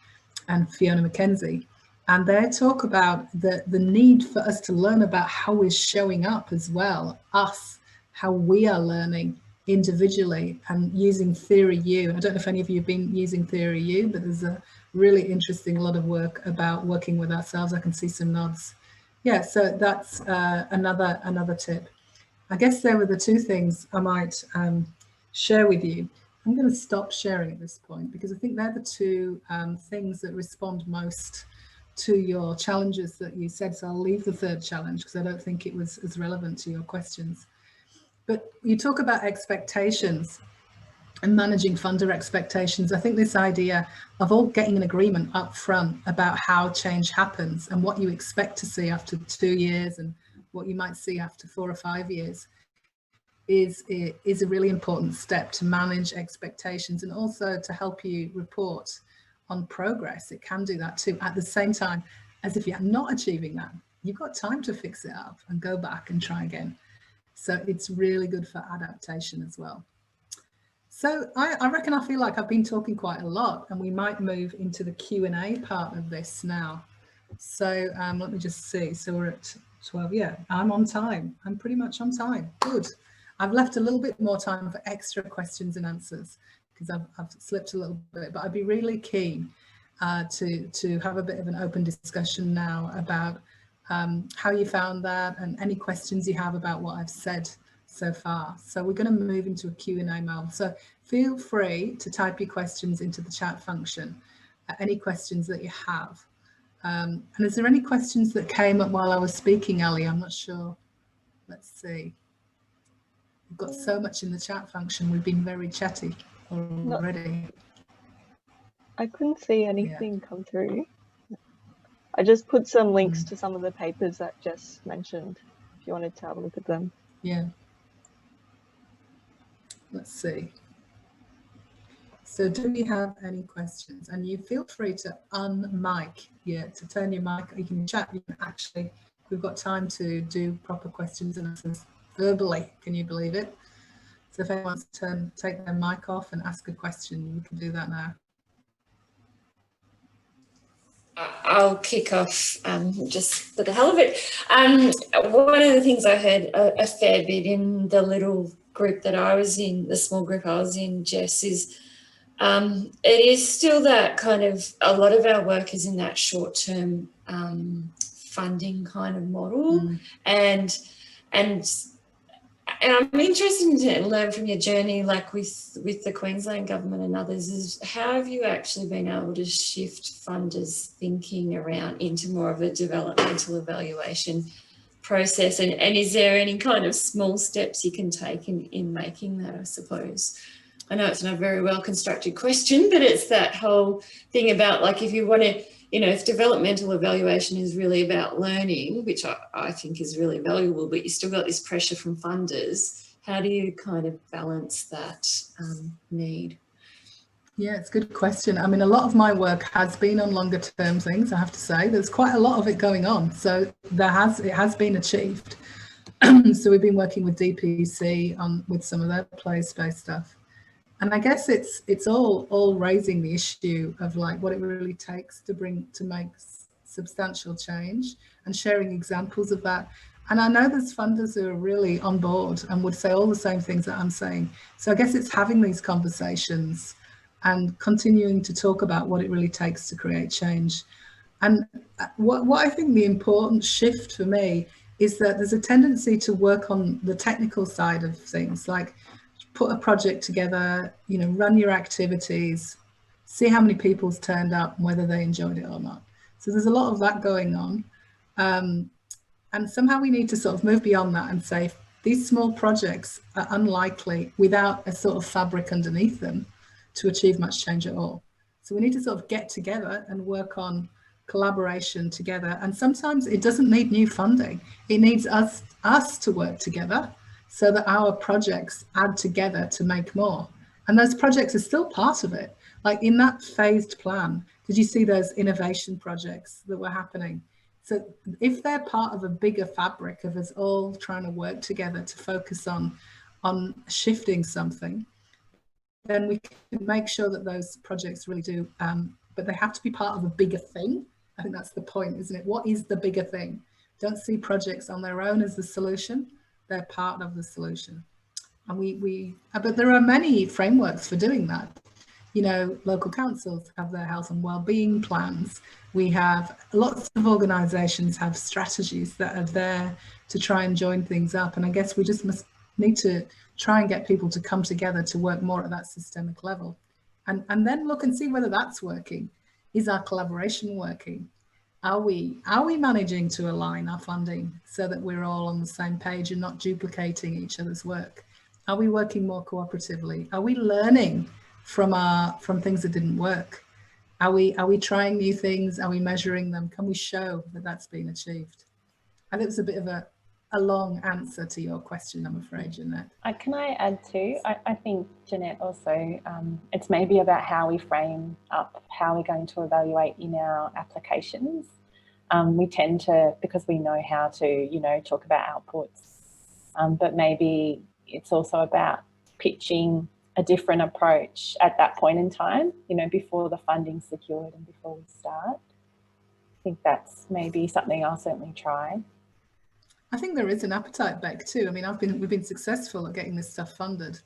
and Fiona McKenzie. And they talk about the need for us to learn about how we're showing up as well, us, how we are learning individually and using Theory U. I don't know if any of you have been using Theory U, but there's a really interesting lot of work about working with ourselves. I can see some nods. Yeah, so that's another tip. I guess there were the two things I might share with you. I'm going to stop sharing at this point because I think they're the two things that respond most to your challenges that you said. So I'll leave the third challenge because I don't think it was as relevant to your questions. But you talk about expectations and managing funder expectations. I think this idea of all getting an agreement up front about how change happens and what you expect to see after 2 years and what you might see after 4 or 5 years is a really important step to manage expectations and also to help you report on progress. It can do that too. At the same time, as if you're not achieving that, you've got time to fix it up and go back and try again. So it's really good for adaptation as well. So I reckon I feel like I've been talking quite a lot and we might move into the Q&A part of this now. So let me just see. So we're at 12. Yeah, I'm on time. I'm pretty much on time. Good. I've left a little bit more time for extra questions and answers because I've slipped a little bit, but I'd be really keen to have a bit of an open discussion now about how you found that and any questions you have about what I've said so far. So we're going to move into a Q&A mode. So feel free to type your questions into the chat function, any questions that you have. And is there any questions that came up while I was speaking, Ali? I'm not sure. Let's see. We've got so much in the chat function. We've been very chatty already. I couldn't see anything come through. I just put some links to some of the papers that Jess mentioned, if you wanted to have a look at them. Yeah. Let's see. So do we have any questions? And you feel free to unmic, to turn your mic. You can chat. You can actually, we've got time to do proper questions and answers verbally. Can you believe it? So if anyone wants to take their mic off and ask a question, you can do that now. I'll kick off just for the hell of it. One of the things I heard a fair bit in the little group that I was in, the small group I was in, Jess, is it is still that kind of, a lot of our work is in that short-term funding kind of model. And I'm interested to learn from your journey, like with the Queensland government and others, is how have you actually been able to shift funders' thinking around into more of a developmental evaluation process? And is there any kind of small steps you can take in making that, I suppose? I know it's not a very well constructed question, but it's that whole thing about, like, if you want to, if developmental evaluation is really about learning, which I think is really valuable, but you still got this pressure from funders, how do you kind of balance that need? Yeah, it's a good question. I mean, a lot of my work has been on longer term things, I have to say. There's quite a lot of it going on. So it has been achieved. So we've been working with DPC with some of their place-based stuff. And I guess it's all raising the issue of, like, what it really takes to make substantial change and sharing examples of that. And I know there's funders who are really on board and would say all the same things that I'm saying. So I guess it's having these conversations and continuing to talk about what it really takes to create change. And what I think the important shift for me is that there's a tendency to work on the technical side of things, like put a project together, run your activities, see how many people's turned up and whether they enjoyed it or not. So there's a lot of that going on. And somehow we need to sort of move beyond that and say, these small projects are unlikely without a sort of fabric underneath them to achieve much change at all. So we need to sort of get together and work on collaboration together. And sometimes it doesn't need new funding. It needs us to work together so that our projects add together to make more. And those projects are still part of it. Like in that phased plan, did you see those innovation projects that were happening? So if they're part of a bigger fabric of us all trying to work together to focus on shifting something, then we can make sure that those projects really do, but they have to be part of a bigger thing. I think that's the point, isn't it? What is the bigger thing? Don't see projects on their own as the solution. They're part of the solution. And but there are many frameworks for doing that. You know, local councils have their health and well-being plans. We have lots of organisations have strategies that are there to try and join things up. And I guess we just need to try and get people to come together to work more at that systemic level. And then look and see whether that's working. Is our collaboration working? Are we managing to align our funding so that we're all on the same page and not duplicating each other's work? Are we working more cooperatively? Are we learning from things that didn't work? Are we trying new things? Are we measuring them? Can we show that that's been achieved? I think it's a bit of a long answer to your question, I'm afraid, Jeanette. Can I add too? I think, Jeanette, also, it's maybe about how we frame up how we're going to evaluate in our applications. We tend to, because we know how to, you know, talk about outputs, but maybe it's also about pitching a different approach at that point in time, you know, before the funding's secured and before we start. I think that's maybe something I'll certainly try. I think there is an appetite, Beck, too. I mean, we've been successful at getting this stuff funded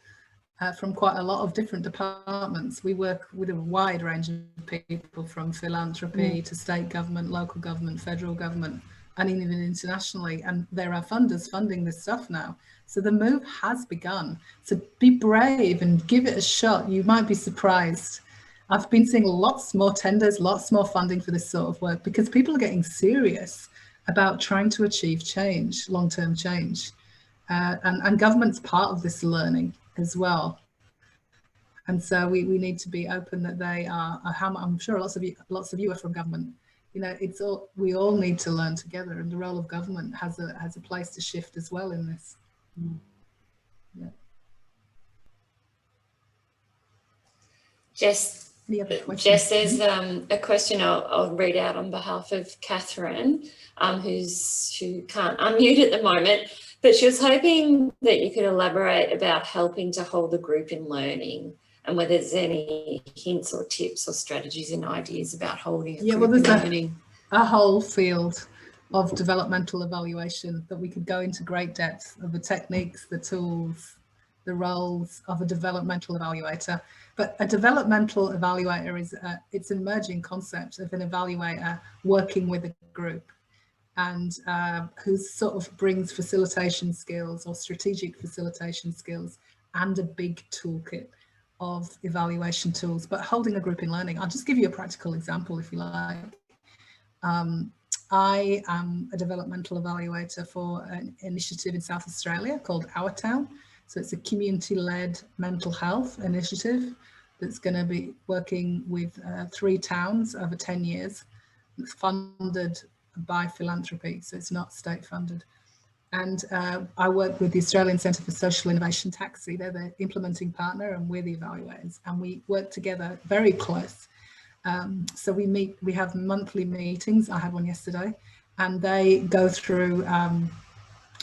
from quite a lot of different departments. We work with a wide range of people, from philanthropy to state government, local government, federal government, and even internationally. And there are funders funding this stuff now. So the move has begun. So be brave and give it a shot. You might be surprised. I've been seeing lots more tenders, lots more funding for this sort of work, because people are getting serious about trying to achieve change, long-term change. And government's part of this learning as well. And so we need to be open that they are, I'm sure lots of you are from government. You know, we all need to learn together, and the role of government has a place to shift as well in this. Yeah. Jess, there's a question I'll read out on behalf of Catherine, who can't unmute at the moment, but she was hoping that you could elaborate about helping to hold the group in learning, and whether there's any hints or tips or strategies and ideas about holding a group in learning. A whole field of developmental evaluation that we could go into great depth of, the techniques, the tools, the roles of a developmental evaluator. But a developmental evaluator it's an emerging concept of an evaluator working with a group, and who sort of brings facilitation skills or strategic facilitation skills and a big toolkit of evaluation tools, but holding a group in learning. I'll just give you a practical example if you like. I am a developmental evaluator for an initiative in South Australia called Our Town. So it's a community-led mental health initiative that's going to be working with 3 towns over 10 years. It's funded by philanthropy, so it's not state funded. And I work with the Australian Centre for Social Innovation, TAXI. They're the implementing partner and we're the evaluators, and we work together very close. So we have monthly meetings. I had one yesterday, and they go through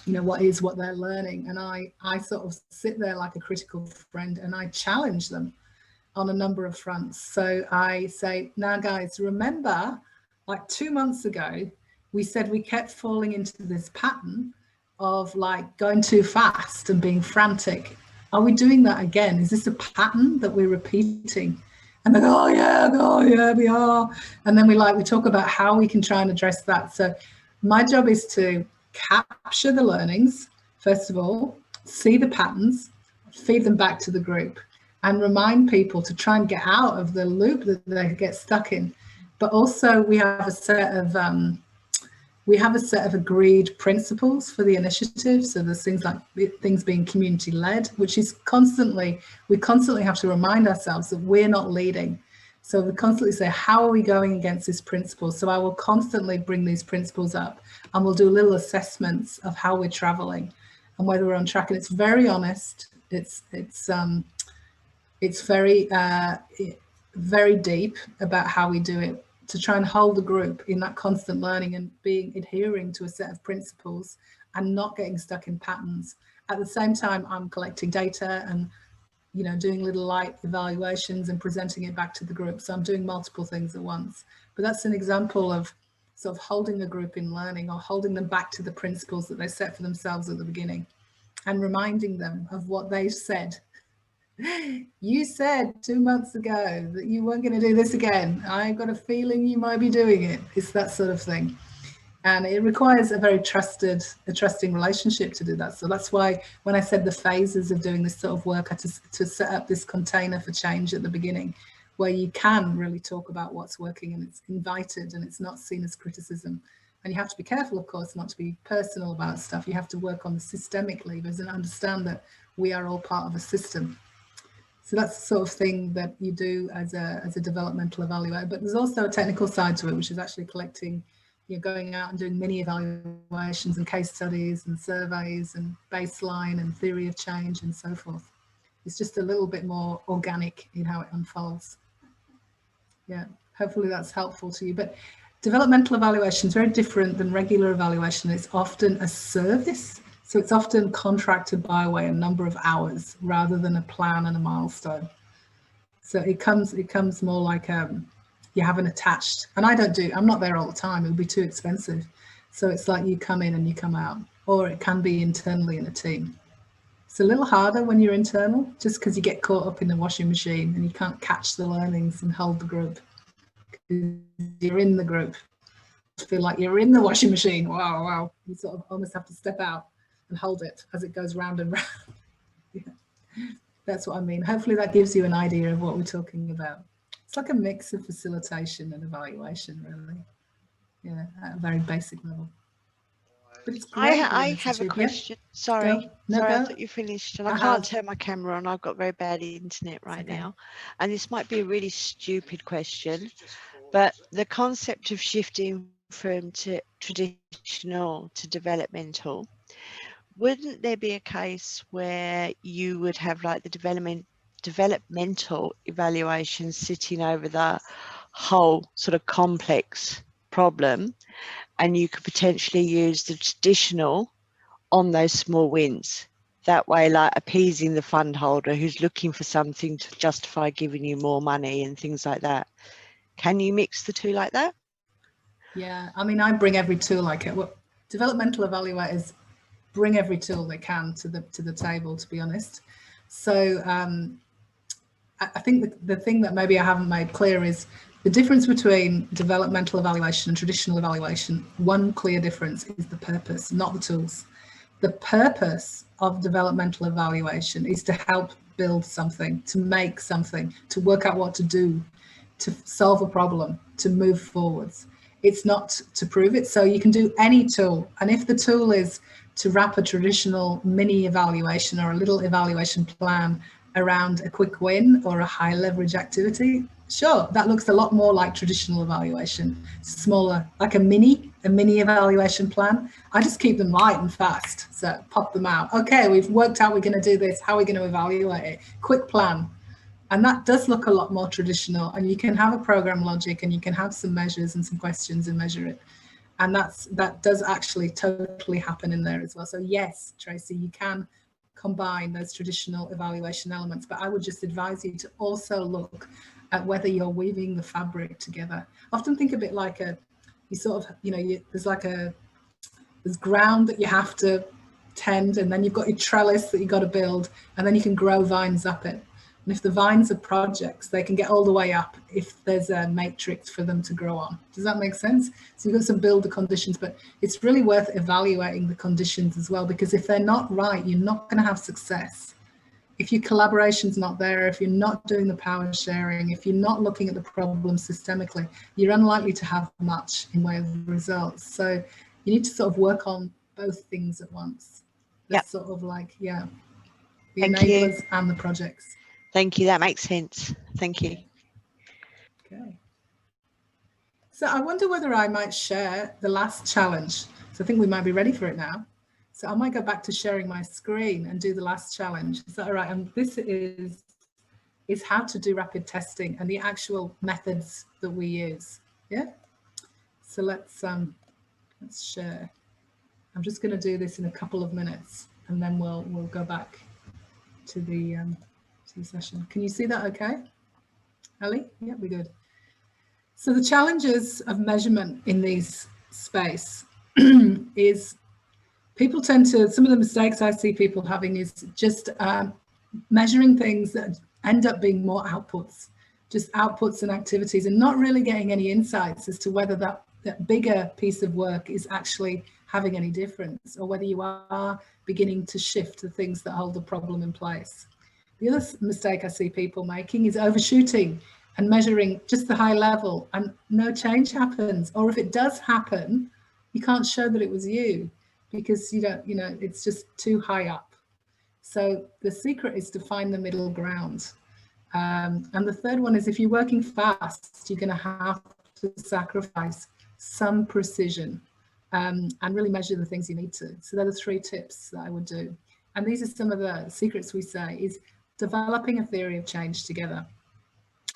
you know, what they're learning, and I sort of sit there like a critical friend, and I challenge them on a number of fronts. So I say, now guys, remember, like 2 months ago, we said we kept falling into this pattern of like going too fast and being frantic. Are we doing that again? Is this a pattern that we're repeating? And they go, oh yeah, we are. And then we talk about how we can try and address that. So my job is to capture the learnings, first of all, see the patterns, feed them back to the group, and remind people to try and get out of the loop that they get stuck in. But also we have a set of agreed principles for the initiative. So there's things like things being community led, which is we constantly have to remind ourselves that we're not leading. So we constantly say, how are we going against this principle? So I will constantly bring these principles up, and we'll do little assessments of how we're traveling and whether we're on track. And it's very honest. It's very, very deep about how we do it, to try and hold the group in that constant learning and adhering to a set of principles and not getting stuck in patterns. At the same time, I'm collecting data and you know, doing little light evaluations and presenting it back to the group. So I'm doing multiple things at once. But that's an example of sort of holding a group in learning, or holding them back to the principles that they set for themselves at the beginning, and reminding them of what they said. You said 2 months ago that you weren't going to do this again. I've got a feeling you might be doing it. It's that sort of thing. And it requires a very trusting relationship to do that. So that's why when I said the phases of doing this sort of work, I had to set up this container for change at the beginning, where you can really talk about what's working, and it's invited and it's not seen as criticism. And you have to be careful, of course, not to be personal about stuff. You have to work on the systemic levers and understand that we are all part of a system. So that's the sort of thing that you do as a developmental evaluator. But there's also a technical side to it, which is actually collecting, you're going out and doing mini evaluations and case studies and surveys and baseline and theory of change and so forth. It's just a little bit more organic in how it unfolds. Yeah, hopefully that's helpful to you. But developmental evaluation is very different than regular evaluation. It's often a service. So it's often contracted by way a number of hours rather than a plan and a milestone. So it comes more like you have an attached, and I'm not there all the time, it would be too expensive. So it's like you come in and you come out, or it can be internally in a team. It's a little harder when you're internal, just because you get caught up in the washing machine and you can't catch the learnings and hold the group. You're in the group. You feel like you're in the washing machine. Wow. You sort of almost have to step out and hold it as it goes round and round. Yeah. That's what I mean. Hopefully that gives you an idea of what we're talking about. It's like a mix of facilitation and evaluation, really. Yeah, at a very basic level. But it's great. I have a question. Sorry, No, sorry, go. I thought you finished, and I can't turn my camera on. I've got very bad internet right now, and this might be a really stupid question, but the concept of shifting from traditional to developmental, wouldn't there be a case where you would have like the developmental evaluation sitting over the whole sort of complex problem, and you could potentially use the traditional on those small wins, that way like appeasing the fund holder who's looking for something to justify giving you more money and things like that? Can you mix the two like that? Yeah, I mean, I bring every tool like it. Well, developmental evaluators bring every tool they can to the table, to be honest. So I think the thing that maybe I haven't made clear is the difference between developmental evaluation and traditional evaluation. One clear difference is the purpose, not the tools. The purpose of developmental evaluation is to help build something, to make something, to work out what to do, to solve a problem, to move forwards. It's not to prove it. So you can do any tool. And if the tool is to wrap a traditional mini evaluation or a little evaluation plan around a quick win or a high leverage activity, sure, that looks a lot more like traditional evaluation, smaller, like a mini evaluation plan. I just keep them light and fast, so pop them out. Okay, we've worked out we're going to do this, how are we going to evaluate it? Quick plan. And that does look a lot more traditional, and you can have a program logic and you can have some measures and some questions and measure it. And that does actually totally happen in there as well. So yes, Tracy, you can combine those traditional evaluation elements, but I would just advise you to also look at whether you're weaving the fabric together. Often think of it like there's ground that you have to tend, and then you've got your trellis that you've got to build, and then you can grow vines up it. And if the vines are projects, they can get all the way up if there's a matrix for them to grow on. Does that make sense? So you've got some builder conditions, but it's really worth evaluating the conditions as well, because if they're not right, you're not going to have success. If your collaboration's not there, if you're not doing the power sharing, if you're not looking at the problem systemically, you're unlikely to have much in way of results. So you need to sort of work on both things at once. That's sort of like, the enablers and the projects. Thank you, that makes sense. Thank you. Okay. So I wonder whether I might share the last challenge. So I think we might be ready for it now. So I might go back to sharing my screen and do the last challenge. Is that all right? And this is how to do rapid testing and the actual methods that we use. Yeah. So let's share. I'm just going to do this in a couple of minutes, and then we'll go back to the to the session. Can you see that okay? Ellie? Yeah, we're good. So the challenges of measurement in these space is people tend to, some of the mistakes I see people having is just measuring things that end up being more outputs, just outputs and activities, and not really getting any insights as to whether that bigger piece of work is actually having any difference, or whether you are beginning to shift the things that hold the problem in place. The other mistake I see people making is overshooting and measuring just the high level, and no change happens. Or if it does happen, you can't show that it was you, because you don't, it's just too high up. So the secret is to find the middle ground. And the third one is, if you're working fast, you're going to have to sacrifice some precision and really measure the things you need to. So they're the 3 tips that I would do. And these are some of the secrets we say is developing a theory of change together.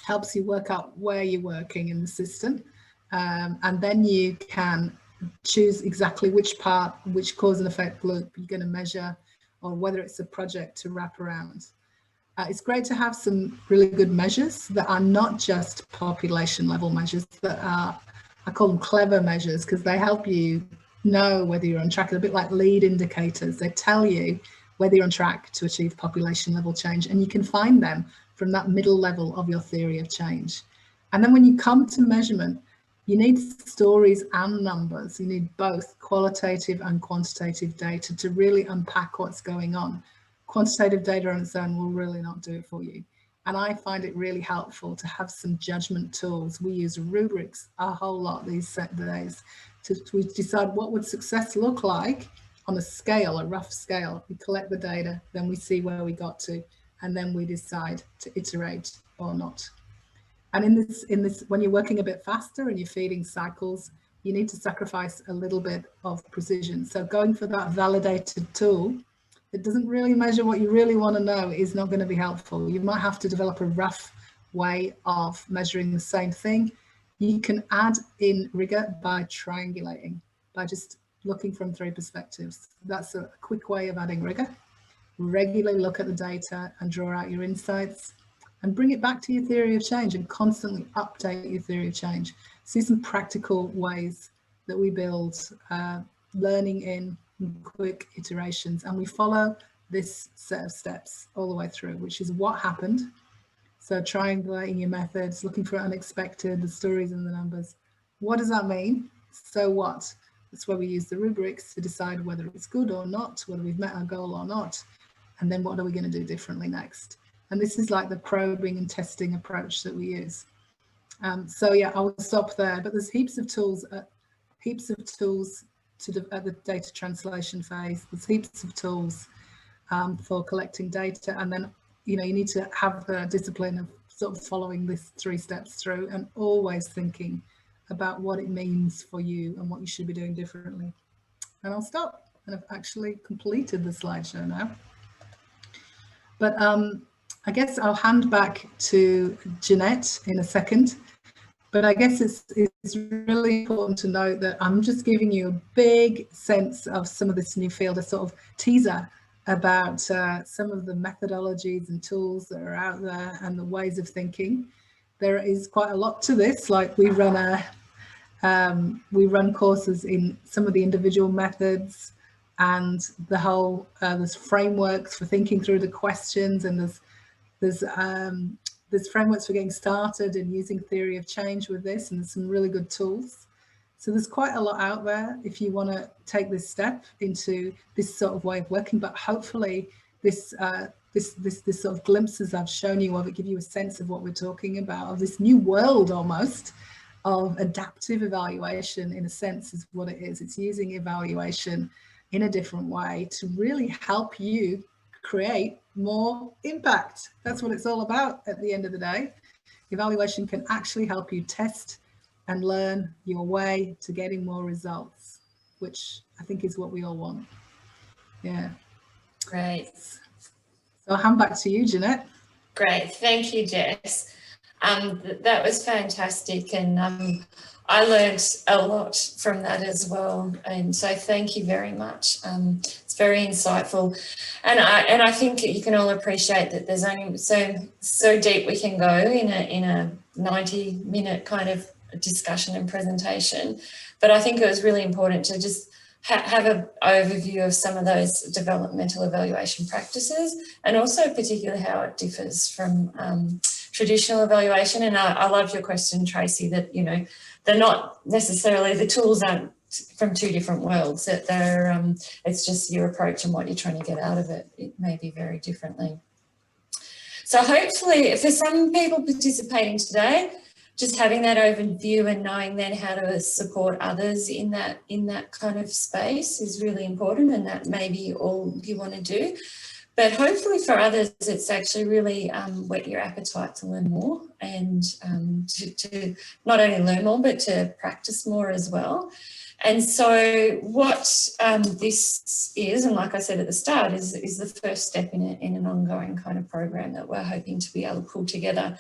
Helps you work out where you're working in the system. And then you can choose exactly which part, which cause and effect loop you're going to measure, or whether it's a project to wrap around. It's great to have some really good measures that are not just population level measures, that are, I call them clever measures, because they help you know whether you're on track. They're a bit like lead indicators. They tell you whether you're on track to achieve population level change, and you can find them from that middle level of your theory of change. And then when you come to measurement, you need stories and numbers. You need both qualitative and quantitative data to really unpack what's going on. Quantitative data on its own will really not do it for you. And I find it really helpful to have some judgment tools. We use rubrics a whole lot these days to decide what would success look like on a scale, a rough scale. We collect the data, then we see where we got to, and then we decide to iterate or not. And in this, when you're working a bit faster and you're feeding cycles, you need to sacrifice a little bit of precision. So going for that validated tool that doesn't really measure what you really want to know is not going to be helpful. You might have to develop a rough way of measuring the same thing. You can add in rigor by triangulating, by just looking from 3 perspectives. That's a quick way of adding rigor. Regularly look at the data and draw out your insights, and bring it back to your theory of change and constantly update your theory of change. See some practical ways that we build learning in quick iterations, and we follow this set of steps all the way through, which is what happened. So triangulating your methods, looking for unexpected, the stories and the numbers. What does that mean? So what? That's where we use the rubrics to decide whether it's good or not, whether we've met our goal or not, and then what are we going to do differently next? And this is like the probing and testing approach that we use. So yeah, I will stop there, but there's heaps of tools at the data translation phase. There's heaps of tools for collecting data, and then you need to have the discipline of sort of following this 3 steps through, and always thinking about what it means for you and what you should be doing differently. And I'll stop, and I've actually completed the slideshow now. But I guess I'll hand back to Jeanette in a second. But I guess it's really important to note that I'm just giving you a big sense of some of this new field, a sort of teaser about some of the methodologies and tools that are out there and the ways of thinking. There is quite a lot to this. Like we run courses in some of the individual methods, and the whole there's frameworks for thinking through the questions, and there's frameworks for getting started and using theory of change with this, and some really good tools. So there's quite a lot out there if you want to take this step into this sort of way of working. But hopefully this sort of glimpses I've shown you of it give you a sense of what we're talking about, of this new world almost of adaptive evaluation. In a sense is what it is. It's using evaluation in a different way to really help you create more impact. That's what it's all about at the end of the day. Evaluation can actually help you test and learn your way to getting more results, which I think is what we all want. Yeah. Great. So I'll hand back to you, Jeanette. Great. Thank you, Jess. That was fantastic. And I learned a lot from that as well, and so thank you very much. It's very insightful, and I think you can all appreciate that there's only so deep we can go in a 90-minute kind of discussion and presentation. But I think it was really important to just have an overview of some of those developmental evaluation practices, and also particularly how it differs from traditional evaluation. And I love your question, Tracy, that, you know, they're not necessarily, the tools aren't from two different worlds, that they're, it's just your approach and what you're trying to get out of it. It may be very differently. So hopefully for some people participating today, just having that overview and knowing then how to support others in that kind of space is really important, and that may be all you want to do. But hopefully for others, it's actually really whet your appetite to learn more, and to not only learn more, but to practice more as well. And so what this is, and like I said at the start, is the first step in an ongoing kind of program that we're hoping to be able to pull together.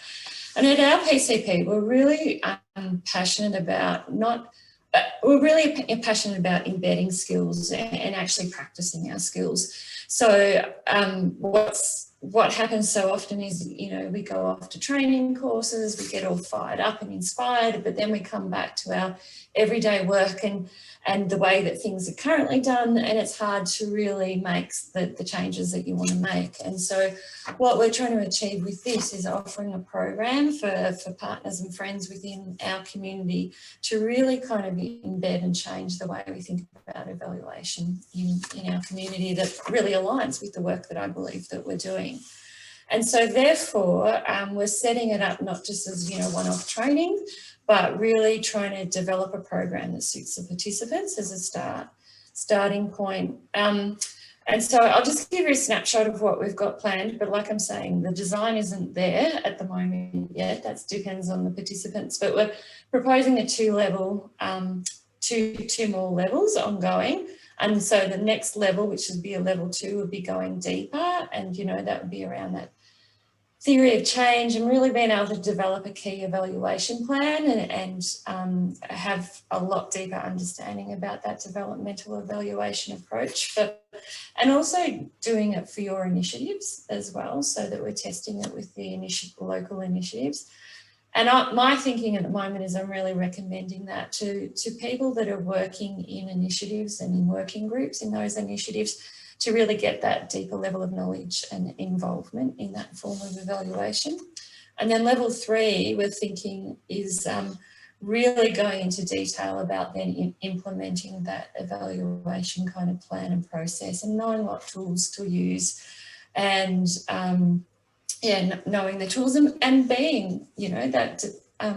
And at our PCP, we're really passionate about embedding skills and actually practicing our skills. So what happens so often is, you know, we go off to training courses, we get all fired up and inspired, but then we come back to our everyday work and the way that things are currently done, and it's hard to really make the changes that you want to make. And so what we're trying to achieve with this is offering a program for partners and friends within our community to really kind of embed and change the way we think about evaluation in our community, that really aligns with the work that I believe that we're doing. And so therefore, we're setting it up not just as, you know, one-off training, but really trying to develop a program that suits the participants as a starting point. And so I'll just give you a snapshot of what we've got planned, but like I'm saying, the design isn't there at the moment yet. That depends on the participants, but we're proposing a two more levels ongoing. And so the next level, which would be a level 2, would be going deeper, and, you know, that would be around that theory of change and really being able to develop a key evaluation plan and have a lot deeper understanding about that developmental evaluation approach, and also doing it for your initiatives as well, so that we're testing it with the local initiatives. And my thinking at the moment is I'm really recommending that to people that are working in initiatives and in working groups in those initiatives, to really get that deeper level of knowledge and involvement in that form of evaluation. And then level 3, we're thinking, is really going into detail about then implementing that evaluation kind of plan and process, and knowing what tools to use, and knowing the tools and being, you know, that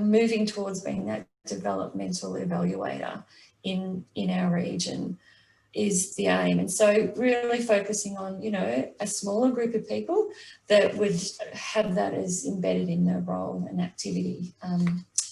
moving towards being that developmental evaluator in our region is the aim. And so really focusing on, you know, a smaller group of people that would have that as embedded in their role and activity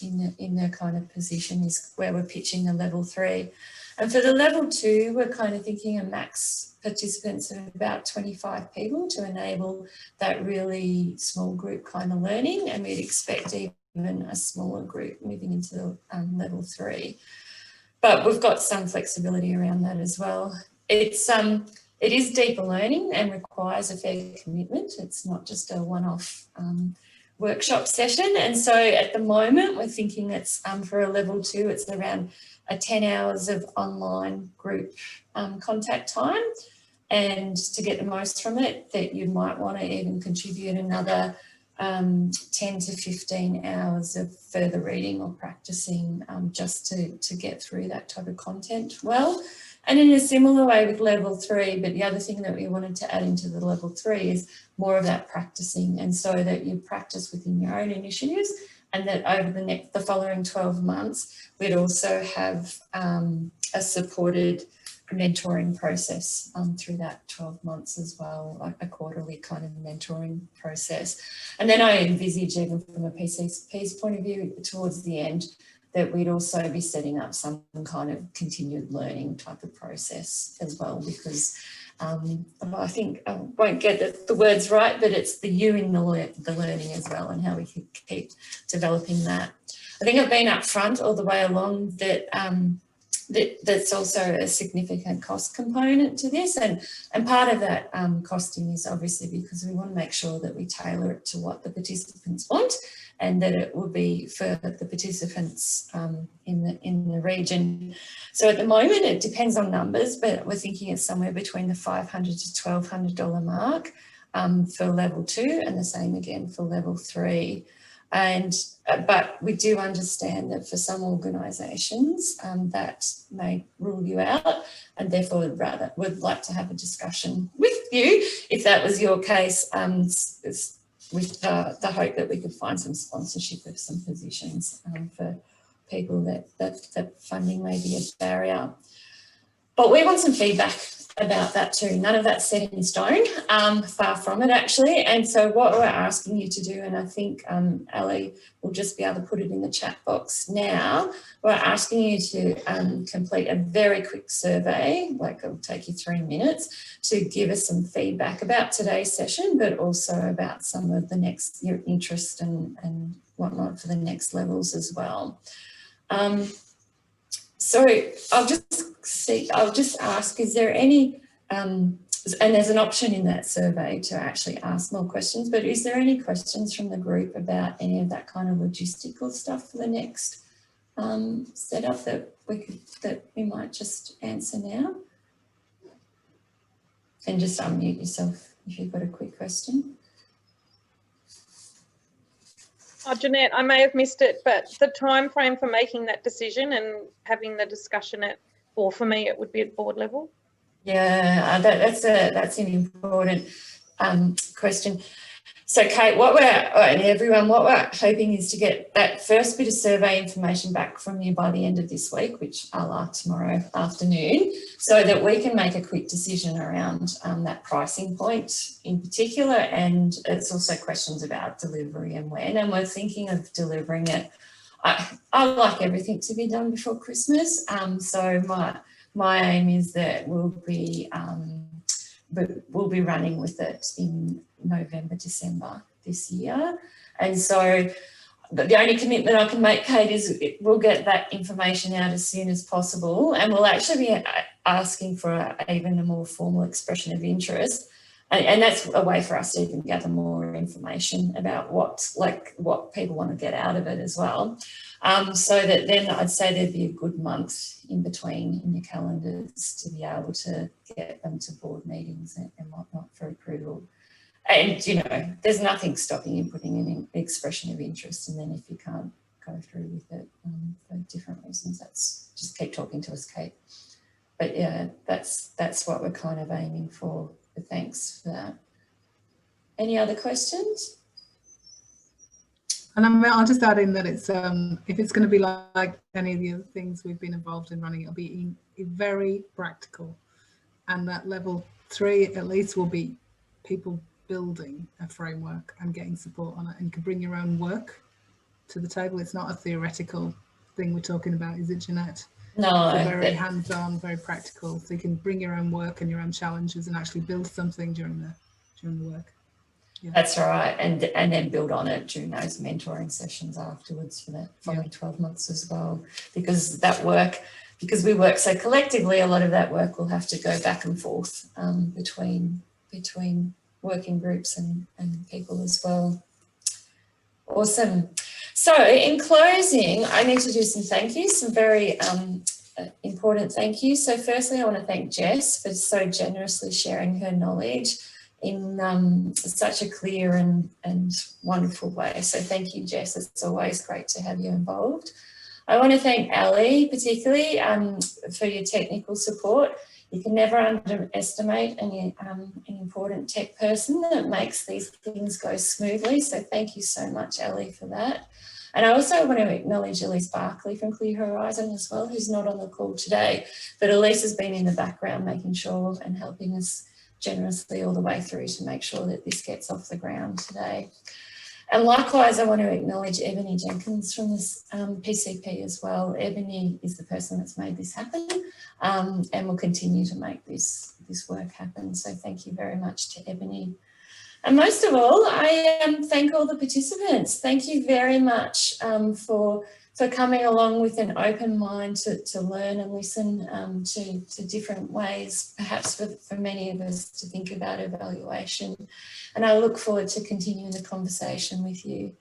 in their kind of position is where we're pitching the level 3. And for the level 2, we're kind of thinking a max participants of about 25 people to enable that really small group kind of learning, and we'd expect even a smaller group moving into the level 3. But we've got some flexibility around that as well. It is deeper learning and requires a fair commitment. It's not just a one-off workshop session. And so at the moment, we're thinking it's for a level 2, it's around 10 hours of online group contact time. And to get the most from it, that you might want to even contribute another 10 to 15 hours of further reading or practicing just to get through that type of content well. And in a similar way with level 3, but the other thing that we wanted to add into the level 3 is more of that practicing, and so that you practice within your own initiatives, and that over the following 12 months, we'd also have a supported mentoring process through that 12 months as well, like a quarterly kind of mentoring process. And then I envisage, even from a PCP's point of view, towards the end, that we'd also be setting up some kind of continued learning type of process as well, because I think I won't get the words right, but it's the you in the learning as well, and how we can keep developing that. I think I've been upfront all the way along that that's also a significant cost component to this, and part of that costing is obviously because we want to make sure that we tailor it to what the participants want, and that it will be for the participants in the region. So at the moment it depends on numbers, but we're thinking it's somewhere between the $500 to $1,200 mark for level 2, and the same again for level 3. And but we do understand that for some organisations that may rule you out, and therefore would like to have a discussion with you if that was your case, with the hope that we could find some sponsorship of some positions for people that funding may be a barrier. But we want some feedback about that too. None of that's set in stone, far from it actually. And so what we're asking you to do, and I think Ali will just be able to put it in the chat box now, we're asking you to complete a very quick survey, like it'll take you 3 minutes, to give us some feedback about today's session, but also about some of the next, your interest and whatnot for the next levels as well. So I'll just ask, is there any, and there's an option in that survey to actually ask more questions, but is there any questions from the group about any of that kind of logistical stuff for the next setup that we might just answer now? And just unmute yourself if you've got a quick question. Oh, Jeanette, I may have missed it, but the time frame for making that decision and having the discussion or for me, it would be at board level. Yeah, that's an important question. So Kate, and everyone, what we're hoping is to get that first bit of survey information back from you by the end of this week, which I'll ask tomorrow afternoon, so that we can make a quick decision around that pricing point in particular. And it's also questions about delivery and when, and we're thinking of delivering it. I like everything to be done before Christmas. So my aim is that we'll be running with it in November, December this year. And so the only commitment I can make, Kate, is we'll get that information out as soon as possible, and we'll actually be asking for even a more formal expression of interest. And that's a way for us to even gather more information about what people want to get out of it as well. So that then I'd say there'd be a good month in between in your calendars to be able to get them to board meetings and whatnot for approval. And, you know, there's nothing stopping you putting in an expression of interest, and then if you can't go through with it for different reasons, that's just keep talking to us, Kate. But yeah, that's what we're kind of aiming for. But thanks for that. Any other questions? And I'll just add in that it's if it's going to be like any of the other things we've been involved in running, it'll be very practical, and that level 3 at least will be people building a framework and getting support on it, and you can bring your own work to the table. It's not a theoretical thing we're talking about, is it, Jeanette? No. It's very hands-on, very practical, so you can bring your own work and your own challenges and actually build something during the work. Yeah. That's right, and then build on it during those mentoring sessions afterwards for the following 12 months as well, because that work, because we work so collectively, a lot of that work will have to go back and forth between working groups and people as well. Awesome. So in closing, I need to do some thank yous, some very important thank yous. So firstly, I want to thank Jess for so generously sharing her knowledge in such a clear and wonderful way. So thank you, Jess. It's always great to have you involved. I want to thank Ali particularly for your technical support. You can never underestimate an important tech person that makes these things go smoothly. So thank you so much, Ali, for that. And I also want to acknowledge Elise Barkley from Clear Horizon as well, who's not on the call today, but Elise has been in the background making sure and helping us generously all the way through to make sure that this gets off the ground today. And likewise, I want to acknowledge Ebony Jenkins from this PCP as well. Ebony is the person that's made this happen and will continue to make this work happen. So thank you very much to Ebony. And most of all, I thank all the participants. Thank you very much for for coming along with an open mind to learn and listen to different ways, perhaps for many of us to think about evaluation. And I look forward to continuing the conversation with you.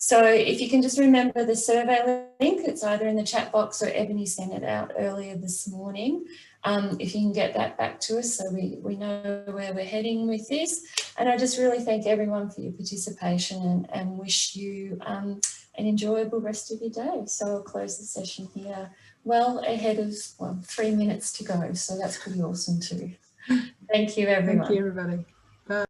So if you can just remember the survey link, it's either in the chat box or Ebony sent it out earlier this morning. If you can get that back to us so we know where we're heading with this. And I just really thank everyone for your participation and wish you an enjoyable rest of your day. So I'll close the session here well ahead of, well, 3 minutes to go. So that's pretty awesome too. Thank you, everyone. Thank you, everybody. Bye.